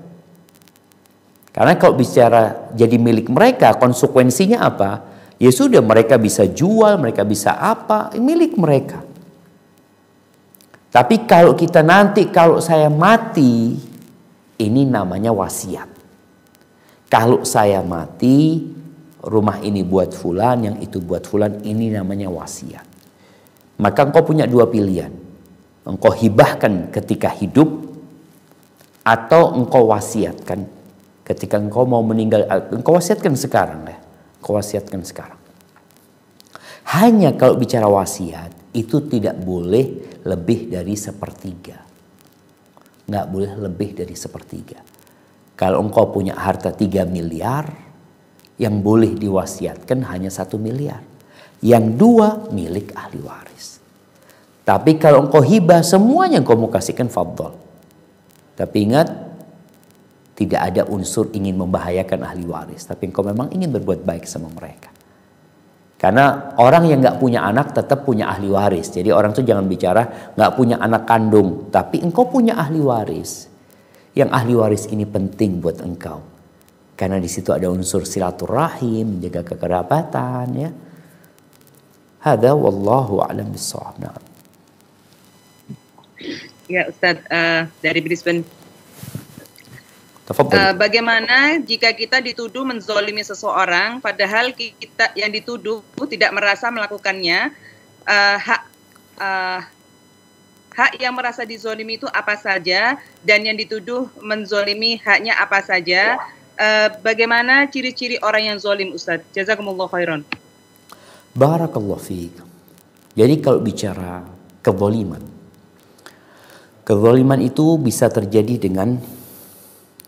Karena kalau bicara jadi milik mereka, konsekuensinya apa? Ya sudah, mereka bisa jual, mereka bisa apa, milik mereka. Tapi kalau kita nanti, kalau saya mati, ini namanya wasiat. Kalau saya mati, rumah ini buat fulan, yang itu buat fulan, ini namanya wasiat. Maka engkau punya 2 pilihan. Engkau hibahkan ketika hidup, atau engkau wasiatkan ketika engkau mau meninggal. Engkau wasiatkan sekarang ya. Engkau wasiatkan sekarang. Hanya kalau bicara wasiat, itu tidak boleh lebih dari 1/3. Nggak boleh lebih dari 1/3. Kalau engkau punya harta 3 miliar, yang boleh diwasiatkan hanya 1 miliar. Yang 2 milik ahli waris. Tapi kalau engkau hibah, semuanya engkau mau kasihkan, fadhol. Tapi ingat, tidak ada unsur ingin membahayakan ahli waris. Tapi engkau memang ingin berbuat baik sama mereka. Karena orang yang nggak punya anak tetap punya ahli waris. Jadi orang tuh jangan bicara nggak punya anak kandung, tapi engkau punya ahli waris. Yang ahli waris ini penting buat engkau. Karena di situ ada unsur silaturahim, menjaga kekerabatan, ya. Hada wallahu a'lam bissawab. Ya Ustadz, dari Brisbane. Tafadhal. Bagaimana jika kita dituduh menzolimi seseorang, padahal kita yang dituduh tidak merasa melakukannya? Hak yang merasa dizolimi itu apa saja, dan yang dituduh menzolimi haknya apa saja? Bagaimana ciri-ciri orang yang zolim, Ustadz? Jazakumullah khairan. Barakallahu fiik. Jadi kalau bicara kezaliman, kezaliman itu bisa terjadi dengan,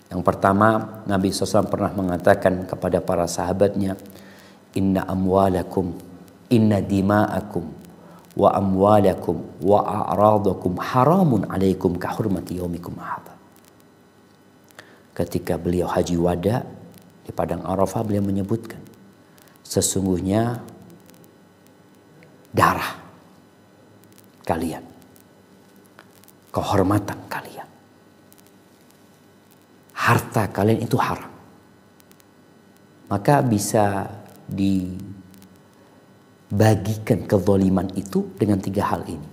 yang pertama, Nabi SAW pernah mengatakan kepada para sahabatnya, inna amwalakum, inna dima'akum, wa amwalakum, wa a'radakum haramun alaikum kahurmati yaumikum hadha. Ketika beliau haji wada di Padang Arafah, beliau menyebutkan, sesungguhnya darah kalian, kehormatan kalian, harta kalian itu haram. Maka bisa dibagikan kezaliman itu dengan 3 hal ini.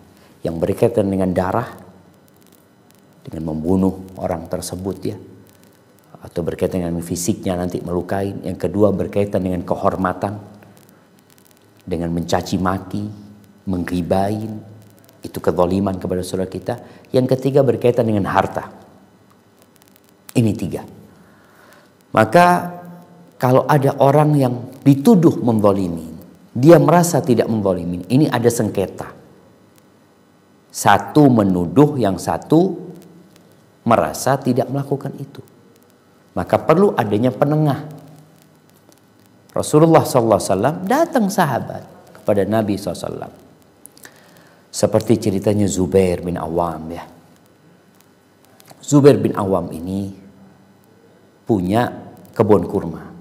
Yang berkaitan dengan darah, dengan membunuh orang tersebut, ya, atau berkaitan dengan fisiknya nanti melukai. Yang kedua berkaitan dengan kehormatan, dengan mencaci maki, menggibain, itu kezaliman kepada saudara kita. Yang ketiga berkaitan dengan harta. Ini 3. Maka kalau ada orang yang dituduh menzalimi, dia merasa tidak menzalimi, ini ada sengketa. Satu menuduh, yang satu merasa tidak melakukan itu. Maka perlu adanya penengah. Rasulullah SAW datang sahabat kepada Nabi SAW. Seperti ceritanya Zubair bin Awam ya. Zubair bin Awam ini punya kebun kurma.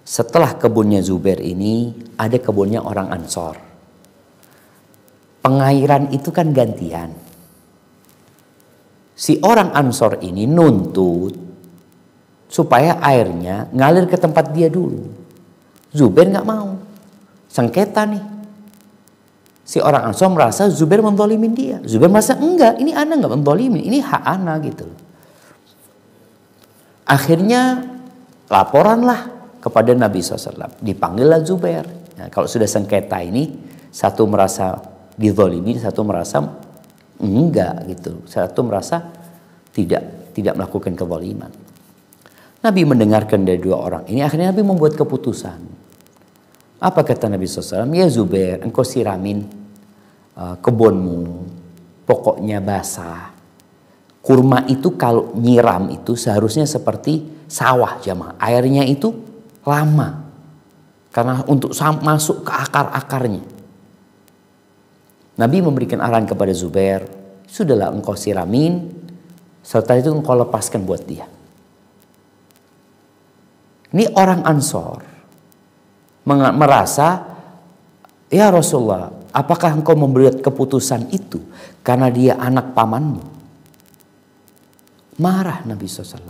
Setelah kebunnya Zubair ini ada kebunnya orang Ansor. Pengairan itu kan gantian. Si orang Ansor ini nuntut supaya airnya ngalir ke tempat dia dulu. Zubair nggak mau. Sengketa nih. Si orang Ansor merasa Zubair menzalimin dia. Zubair merasa enggak, ini ana nggak menzalimin, ini hak ana gitu. Akhirnya laporanlah kepada Nabi SAW. Dipanggillah Zubair. Nah, kalau sudah sengketa ini, satu merasa dizalimi, satu merasa enggak gitu. Satu merasa tidak melakukan kezaliman. Nabi mendengarkan dari dua orang ini, akhirnya Nabi membuat keputusan. Apa kata Nabi SAW? Ya Zubair, engkau siramin kebunmu, pokoknya basah. Kurma itu kalau nyiram itu seharusnya seperti sawah jamaah. Airnya itu lama. Karena untuk masuk ke akar-akarnya. Nabi memberikan arahan kepada Zubair, sudahlah engkau siramin, setelah itu engkau lepaskan buat dia. Ini orang Ansor merasa, ya Rasulullah, apakah engkau membuat keputusan itu karena dia anak pamanmu? Marah Nabi SAW.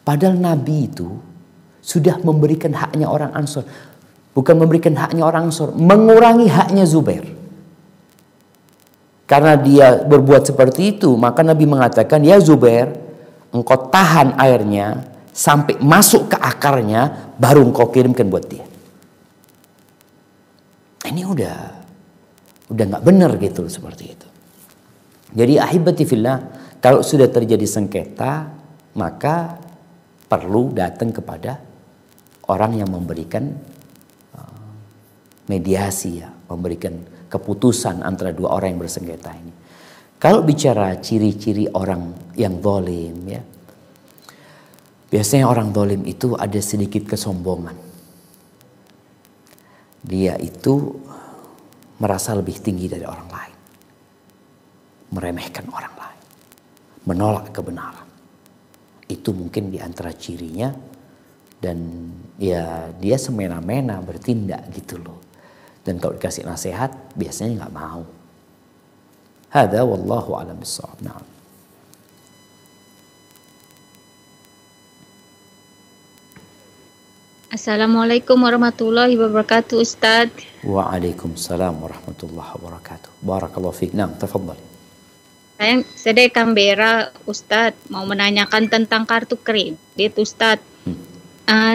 Padahal Nabi itu sudah memberikan haknya orang Ansor. Bukan memberikan haknya orang Ansor, mengurangi haknya Zubair. Karena dia berbuat seperti itu, maka Nabi mengatakan, ya Zubair, engkau tahan airnya sampai masuk ke akarnya, baru engkau kirimkan buat dia. Ini udah nggak benar gitu seperti itu. Jadi ahibati fillah, kalau sudah terjadi sengketa, maka perlu datang kepada orang yang memberikan mediasi ya, memberikan keputusan antara dua orang yang bersengketa ini. Kalau bicara ciri-ciri orang yang zalim ya, biasanya orang zalim itu ada sedikit kesombongan. Dia itu merasa lebih tinggi dari orang lain. Meremehkan orang lain. Menolak kebenaran. Itu mungkin di antara cirinya. Dan ya dia semena-mena bertindak gitu loh. Dan kalau dikasih nasihat biasanya nggak mau. Hada wallahu a'lam bissawab. Na'am. Assalamualaikum warahmatullahi wabarakatuh Ustaz. Waalaikumsalam warahmatullahi wabarakatuh. Barakallahu fiik. Naam, tafadhal. Saya dari Canberra Ustaz, mau menanyakan tentang kartu kredit Ustaz.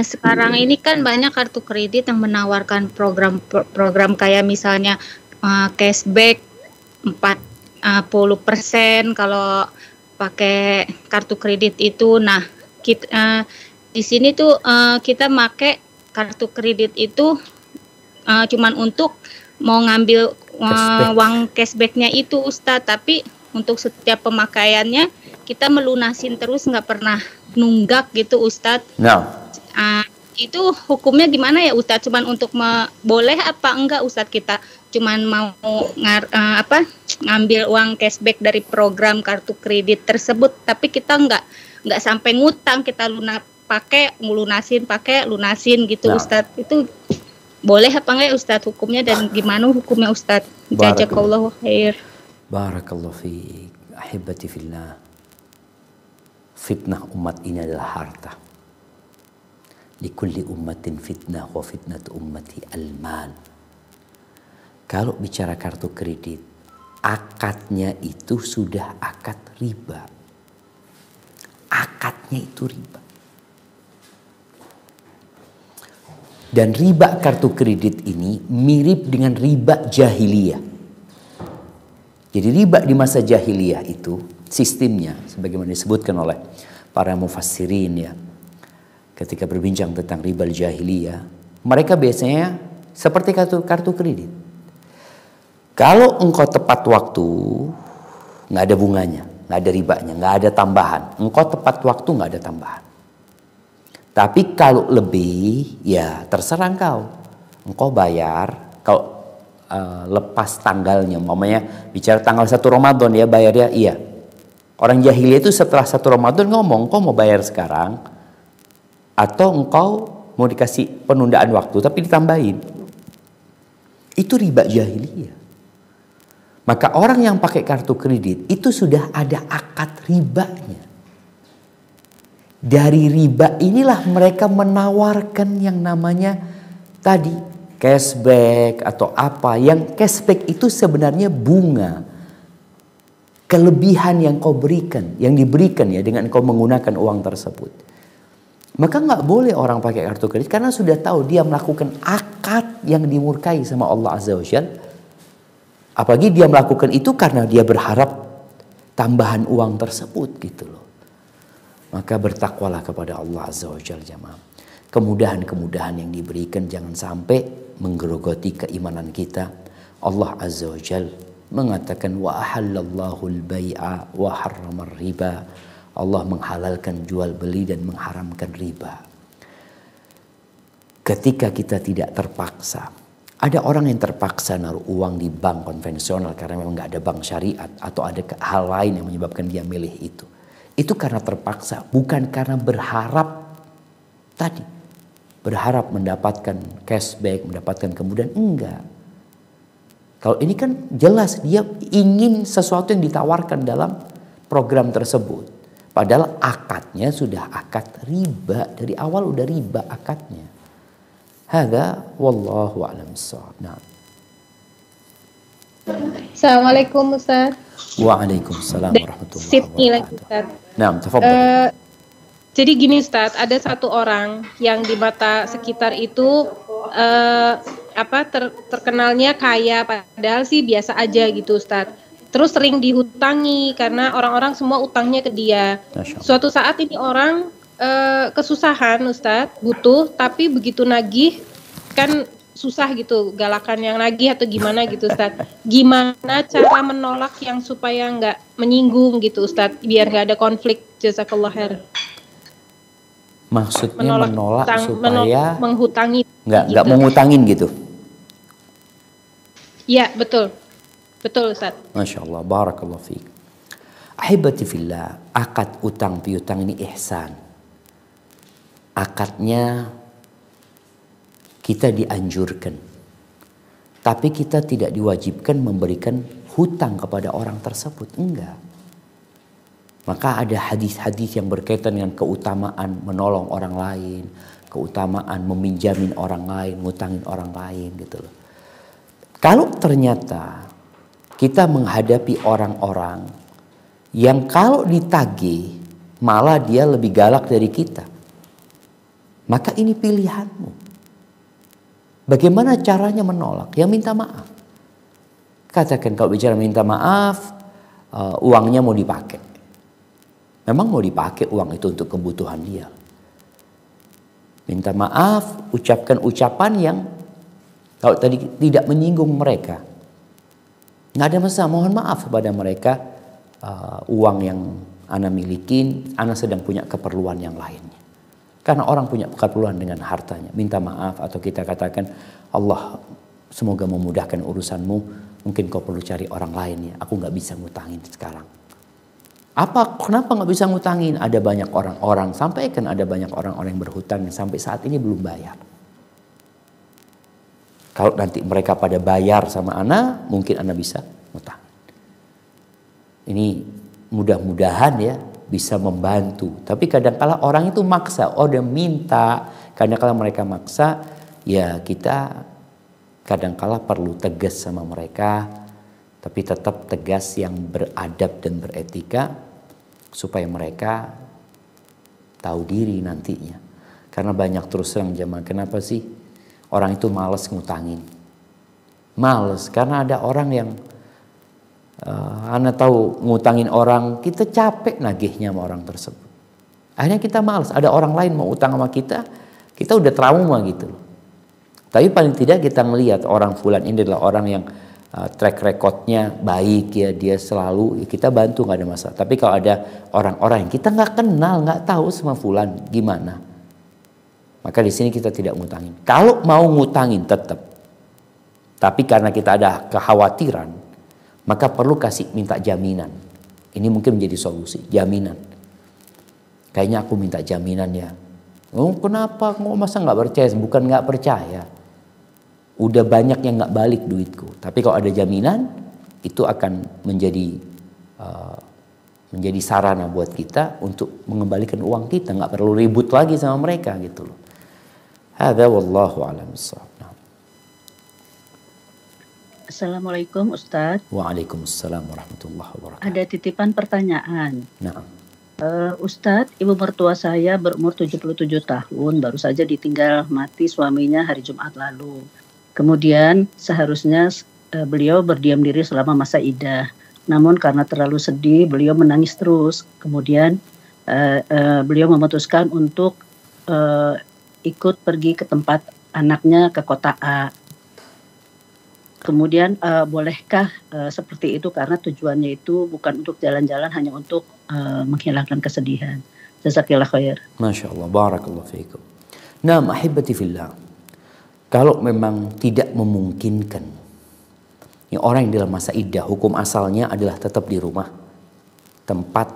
Sekarang ini kan banyak kartu kredit yang menawarkan program kayak misalnya cashback 40% kalau pakai kartu kredit itu. Nah, di sini tuh kita make kartu kredit itu cuman untuk mau ngambil uang cashbacknya itu Ustadz, tapi untuk setiap pemakaiannya kita melunasin terus, nggak pernah nunggak gitu Ustadz. No. Itu hukumnya gimana ya Ustadz? Cuman untuk boleh apa enggak Ustadz, kita cuman mau ngambil uang cashback dari program kartu kredit tersebut, tapi kita nggak sampai ngutang, kita lunasin gitu nah. Ustadz, itu boleh apa enggak ya Ustadz hukumnya, dan gimana hukumnya Ustadz? Jazakallahu khair. Barakallahu fiik. Ahibati fillah. Fitnah umat ini adalah harta. Likulli ummatin fitnah wa fitnatu ummati al-mal. Kalau bicara kartu kredit, akadnya itu sudah akad riba. Akad akadnya itu riba. Dan riba kartu kredit ini mirip dengan riba jahiliyah. Jadi riba di masa jahiliyah itu sistemnya sebagaimana disebutkan oleh para mufassirin ya. Ketika berbincang tentang riba jahiliyah, mereka biasanya seperti kartu kredit. Kalau engkau tepat waktu, nggak ada bunganya, nggak ada ribanya, nggak ada tambahan. Engkau tepat waktu nggak ada tambahan. Tapi kalau lebih, ya terserah engkau. Engkau bayar, kalau lepas tanggalnya, umpamanya bicara tanggal 1 Ramadan ya bayarnya, iya. Orang jahiliyah itu setelah 1 Ramadan ngomong, engkau mau bayar sekarang, atau engkau mau dikasih penundaan waktu, tapi ditambahin. Itu riba jahiliyah. Maka orang yang pakai kartu kredit, itu sudah ada akad ribanya. Dari riba inilah mereka menawarkan yang namanya tadi cashback atau apa. Yang cashback itu sebenarnya bunga. Kelebihan yang kau berikan, yang diberikan ya dengan kau menggunakan uang tersebut. Maka nggak boleh orang pakai kartu kredit karena sudah tahu dia melakukan akad yang dimurkai sama Allah Azza wa Jalla. Apalagi dia melakukan itu karena dia berharap tambahan uang tersebut gitu loh. Maka bertakwalah kepada Allah Azza wa Jalla jamaah. Kemudahan-kemudahan yang diberikan jangan sampai menggerogoti keimanan kita. Allah Azza wa Jalla mengatakan wa ahallallahu al-bai'a wa harramar riba. Allah menghalalkan jual beli dan mengharamkan riba. Ketika kita tidak terpaksa, ada orang yang terpaksa naruh uang di bank konvensional karena memang nggak ada bank syariat atau ada hal lain yang menyebabkan dia milih itu. Itu karena terpaksa, bukan karena berharap tadi. Berharap mendapatkan cashback, mendapatkan kemudian enggak. Kalau ini kan jelas dia ingin sesuatu yang ditawarkan dalam program tersebut. Padahal akadnya sudah akad riba. Dari awal udah riba akadnya. Hadza wallahu a'lam bissawab. Nah. Assalamualaikum Ustaz. Waalaikumsalam warahmatullahi Sydney lagi wabarakatuh. Ustaz. Nah, tafadhol. Jadi gini Ustaz, ada satu orang yang di mata sekitar itu terkenalnya kaya, padahal sih biasa aja gitu Ustaz. Terus sering dihutangi karena orang-orang semua utangnya ke dia. Suatu saat ini orang kesusahan Ustaz, butuh, tapi begitu nagih kan susah gitu, galakan yang nagih atau gimana gitu Ustaz. Gimana cara menolak yang supaya nggak menyinggung gitu Ustaz, biar nggak ada konflik. Jazakallah khair. Maksudnya menolak supaya menghutangi nggak gitu. mengutangin gitu. Iya betul, betul Ustaz. Masya Allah, barakallahu fiik. Ahibati fillah, akad utang piutang ini ihsan. Akadnya kita dianjurkan, tapi kita tidak diwajibkan memberikan hutang kepada orang tersebut, enggak. Maka ada hadis-hadis yang berkaitan dengan keutamaan menolong orang lain, keutamaan meminjamin orang lain, ngutangin orang lain gitu loh. Kalau ternyata kita menghadapi orang-orang yang kalau ditagih malah dia lebih galak dari kita, maka ini pilihanmu. Bagaimana caranya menolak? Ya minta maaf. Katakan kalau bicara minta maaf, uangnya mau dipakai. Memang mau dipakai uang itu untuk kebutuhan dia. Minta maaf, ucapkan ucapan yang kalau tadi tidak menyinggung mereka. Nggak ada masalah, mohon maaf kepada mereka. Uang yang Ana milikin, Ana sedang punya keperluan yang lainnya. Karena orang punya keperluan dengan hartanya. Minta maaf atau kita katakan, Allah semoga memudahkan urusanmu. Mungkin kau perlu cari orang lain ya. Aku nggak bisa ngutangin sekarang. Kenapa nggak bisa ngutangin? Ada banyak orang-orang, sampaikan ada banyak orang-orang yang berhutang yang sampai saat ini belum bayar. Kalau nanti mereka pada bayar sama Ana, mungkin Ana bisa ngutang. Ini mudah-mudahan ya bisa membantu. Tapi kadang-kala orang itu maksa, dia minta. Kadang-kala mereka maksa, ya kita kadang-kala perlu tegas sama mereka. Tapi tetap tegas yang beradab dan beretika supaya mereka tahu diri nantinya. Karena banyak terus terang jemaah, kenapa sih orang itu malas ngutangin? Males karena ada orang yang Anda tahu ngutangin orang, kita capek nagihnya sama orang tersebut. Akhirnya kita malas. Ada orang lain mau utang sama kita udah trauma gitu loh. Tapi paling tidak kita melihat orang fulan ini adalah orang yang track recordnya baik ya, dia selalu ya kita bantu nggak ada masalah. Tapi kalau ada orang-orang yang kita nggak kenal, nggak tahu sama fulan gimana, maka di sini kita tidak ngutangin. Kalau mau ngutangin tetap, tapi karena kita ada kekhawatiran, maka perlu minta jaminan. Ini mungkin menjadi solusi, jaminan. Kayaknya aku minta jaminan ya. Oh kenapa? Kok masa nggak percaya? Bukan nggak percaya. Udah banyak yang nggak balik duitku. Tapi kalau ada jaminan, itu akan menjadi sarana buat kita untuk mengembalikan uang kita. Nggak perlu ribut lagi sama mereka gitu loh. Hadza wallahu a'lam bissawab. Assalamualaikum Ustadz. Waalaikumsalam warahmatullahi wabarakatuh. Ada titipan pertanyaan. Nah. Ustadz, ibu mertua saya berumur 77 tahun, baru saja ditinggal mati suaminya hari Jumat lalu. Kemudian seharusnya beliau berdiam diri selama masa iddah. Namun karena terlalu sedih, beliau menangis terus. Kemudian beliau memutuskan untuk ikut pergi ke tempat anaknya ke kota A. Kemudian bolehkah seperti itu karena tujuannya itu bukan untuk jalan-jalan, hanya untuk menghilangkan kesedihan. Jazakillah khair. Masya Allah, barakallahu fiikum. Naam ahibati fillah. Kalau memang tidak memungkinkan, ya orang yang dalam masa iddah, hukum asalnya adalah tetap di rumah tempat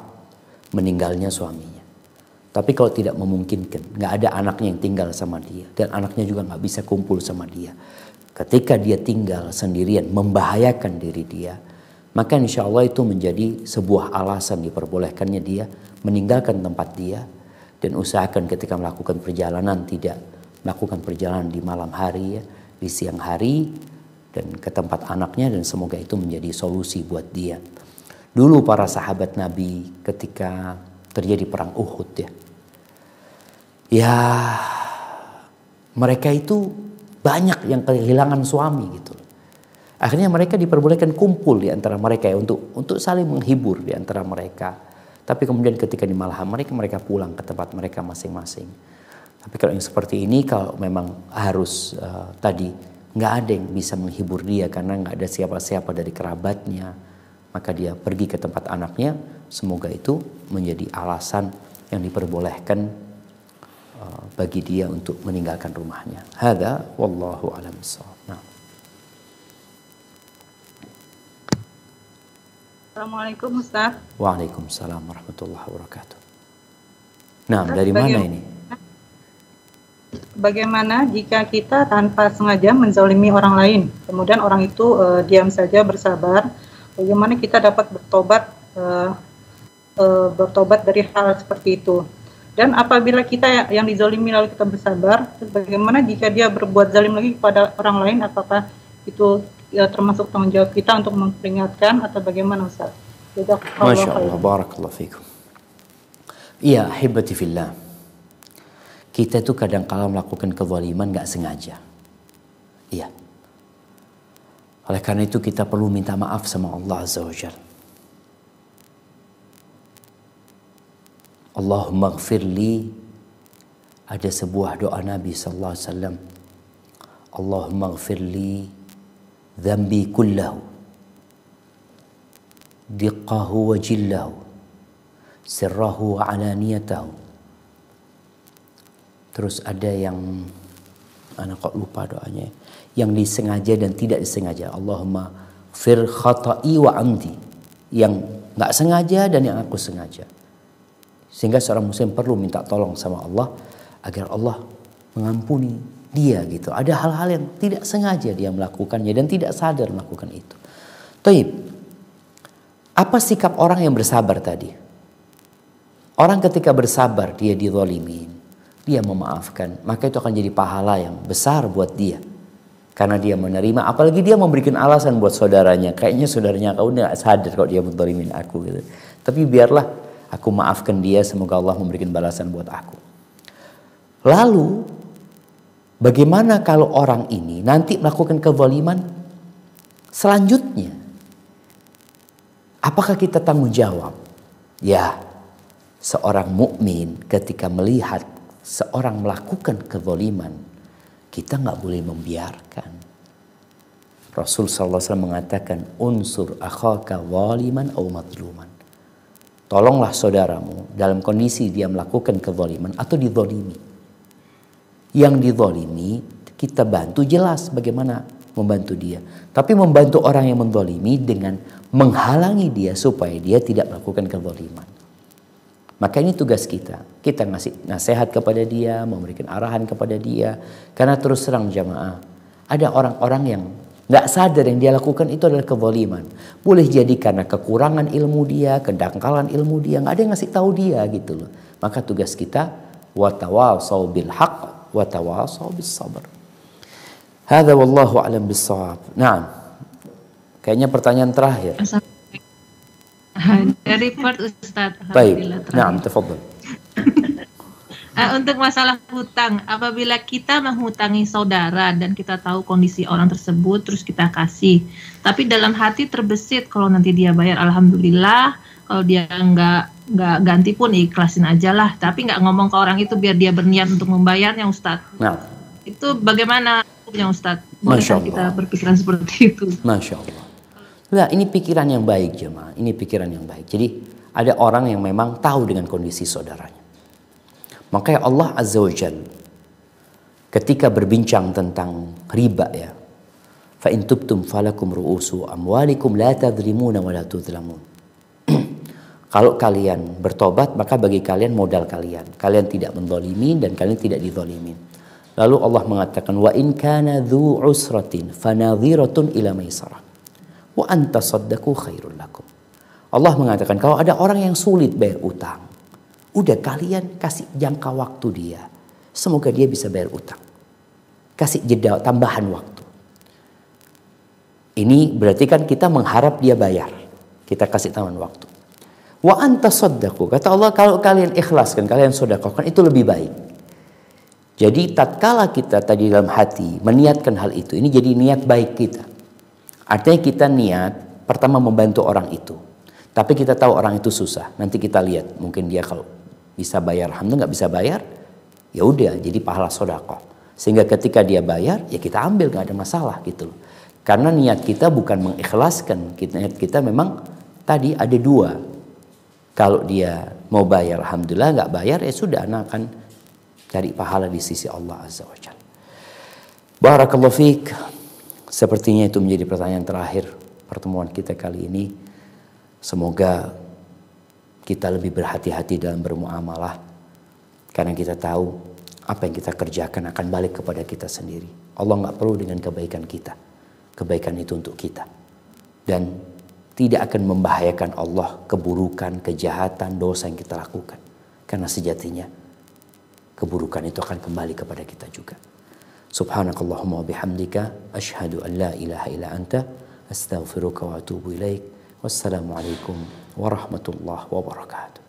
meninggalnya suaminya. Tapi kalau tidak memungkinkan, nggak ada anaknya yang tinggal sama dia, dan anaknya juga nggak bisa kumpul sama dia. Ketika dia tinggal sendirian, membahayakan diri dia, maka insya Allah itu menjadi sebuah alasan diperbolehkannya dia meninggalkan tempat dia, dan usahakan ketika melakukan perjalanan tidak melakukan perjalanan di malam hari ya, di siang hari, dan ke tempat anaknya, dan semoga itu menjadi solusi buat dia. Dulu para sahabat Nabi ketika terjadi perang Uhud ya mereka itu banyak yang kehilangan suami gitu. Akhirnya mereka diperbolehkan kumpul di antara mereka ya, untuk saling menghibur di antara mereka. Tapi kemudian ketika di malam mereka pulang ke tempat mereka masing-masing. Tapi kalau yang seperti ini, kalau memang harus tadi nggak ada yang bisa menghibur dia karena nggak ada siapa-siapa dari kerabatnya, maka dia pergi ke tempat anaknya. Semoga itu menjadi alasan yang diperbolehkan bagi dia untuk meninggalkan rumahnya. Hadza wallahu a'lam bissawab. Nah. Assalamualaikum Ustaz. Waalaikumsalam warahmatullahi wabarakatuh. Nah, dari mana ini? Bagaimana jika kita tanpa sengaja menzalimi orang lain, kemudian orang itu diam saja bersabar, bagaimana kita dapat bertobat dari hal seperti itu? Dan apabila kita yang dizalimi lalu kita bersabar, bagaimana jika dia berbuat zalim lagi kepada orang lain, apakah itu termasuk tanggung jawab kita untuk memperingatkan atau bagaimana Ustaz? Masya Allah, barakallahu fikum. Iya, ahibati fillah. Kita itu kadang kala melakukan kezaliman nggak sengaja. Iya. Oleh karena itu kita perlu minta maaf sama Allah Azza wa Jalla. Allahumma gfirli, ada sebuah doa Nabi sallallahu alaihi wasallam. Allahumma gfirli dhanbi kullahu, diqqahu wa jillahu, sirrahu wa alaniyatahu. Terus ada yang, anak kok lupa doanya, yang disengaja dan tidak disengaja. Allahumma fir khata'i wa amdi, yang nggak sengaja dan yang aku sengaja. Sehingga seorang muslim perlu minta tolong sama Allah agar Allah mengampuni dia gitu. Ada hal-hal yang tidak sengaja dia melakukannya dan tidak sadar melakukan itu. Taib. Apa sikap orang yang bersabar tadi? Orang ketika bersabar dia dizalimin, dia memaafkan, maka itu akan jadi pahala yang besar buat dia. Karena dia menerima, apalagi dia memberikan alasan buat saudaranya. Kayaknya saudaranya kau nggak sadar kalau dia menzalimin aku gitu. Tapi biarlah Aku maafkan dia, semoga Allah memberikan balasan buat aku. Lalu bagaimana kalau orang ini nanti melakukan kezaliman selanjutnya? Apakah kita tanggung jawab? Ya, seorang mukmin ketika melihat seorang melakukan kezaliman, kita nggak boleh membiarkan. Rasul SAW mengatakan, unsur akhaka zaliman aw madluman. Tolonglah saudaramu dalam kondisi dia melakukan kezaliman atau dizalimi. Yang dizalimi kita bantu, jelas bagaimana membantu dia. Tapi membantu orang yang menzalimi dengan menghalangi dia supaya dia tidak melakukan kezaliman. Maka ini tugas kita. Kita ngasih nasihat kepada dia, memberikan arahan kepada dia. Karena terus terang jamaah, ada orang-orang yang nggak sadar yang dia lakukan itu adalah kezaliman. Boleh jadi karena kekurangan ilmu dia, kedangkalan ilmu dia, nggak ada yang ngasih tahu dia gitu loh. Maka tugas kita, watawasau bil haqq, watawasau bis sabr. Hadza wallahu a'lam bis-shawab. Nah, kayaknya pertanyaan terakhir. Dari Perth Ustaz. Baik, nah, tafadhal. Untuk masalah hutang, apabila kita menghutangi saudara dan kita tahu kondisi orang tersebut, terus kita kasih, tapi dalam hati terbesit kalau nanti dia bayar, alhamdulillah. Kalau dia nggak ganti pun ikhlasin aja lah. Tapi nggak ngomong ke orang itu biar dia berniat untuk membayarnya, Ustadz. Nah, itu bagaimana hukumnya, Ustadz? Bolehkah kita berpikiran seperti itu? Masya Allah. Nah, ini pikiran yang baik jemaah. Ini pikiran yang baik. Jadi ada orang yang memang tahu dengan kondisi saudaranya. Makanya Allah Azza wa Jalla ketika berbincang tentang riba ya, fa in tubtum falakum ru'usu amwalikum la tadrimuna wa la tudlamun. Kalau kalian bertobat maka bagi kalian modal kalian. Kalian tidak menzalimi dan kalian tidak dizalimin. Lalu Allah mengatakan wa in kana dzu usratin fanadhiratun ila maisarah wa anta saddaqu khairul lakum. Allah mengatakan kalau ada orang yang sulit bayar utang, udah kalian kasih jangka waktu dia. Semoga dia bisa bayar utang. Kasih jeda tambahan waktu. Ini berarti kan kita mengharap dia bayar. Kita kasih tambahan waktu. Wa anta saddaqu. Kata Allah kalau kalian ikhlaskan, kalian sedekahkan itu lebih baik. Jadi tatkala kita tadi dalam hati meniatkan hal itu, ini jadi niat baik kita. Artinya kita niat pertama membantu orang itu. Tapi kita tahu orang itu susah. Nanti kita lihat mungkin dia kalau bisa bayar, alhamdulillah, nggak bisa bayar, ya udah jadi pahala sedekah. Sehingga ketika dia bayar, ya kita ambil, nggak ada masalah gitu. Karena niat kita bukan mengikhlaskan, niat kita memang tadi ada dua. Kalau dia mau bayar, alhamdulillah, nggak bayar, ya sudah, anak akan cari pahala di sisi Allah Azza wa Jalla. Barakallahu fiik. Sepertinya itu menjadi pertanyaan terakhir pertemuan kita kali ini. Semoga kita lebih berhati-hati dalam bermuamalah. Karena kita tahu apa yang kita kerjakan akan balik kepada kita sendiri. Allah nggak perlu dengan kebaikan kita. Kebaikan itu untuk kita. Dan tidak akan membahayakan Allah keburukan, kejahatan, dosa yang kita lakukan. Karena sejatinya keburukan itu akan kembali kepada kita juga. Subhanakallahumma wa bihamdika asyhadu an la ilaha illa anta astaghfiruka wa atubu ilaik. Wassalamualaikum warahmatullahi wabarakatuh.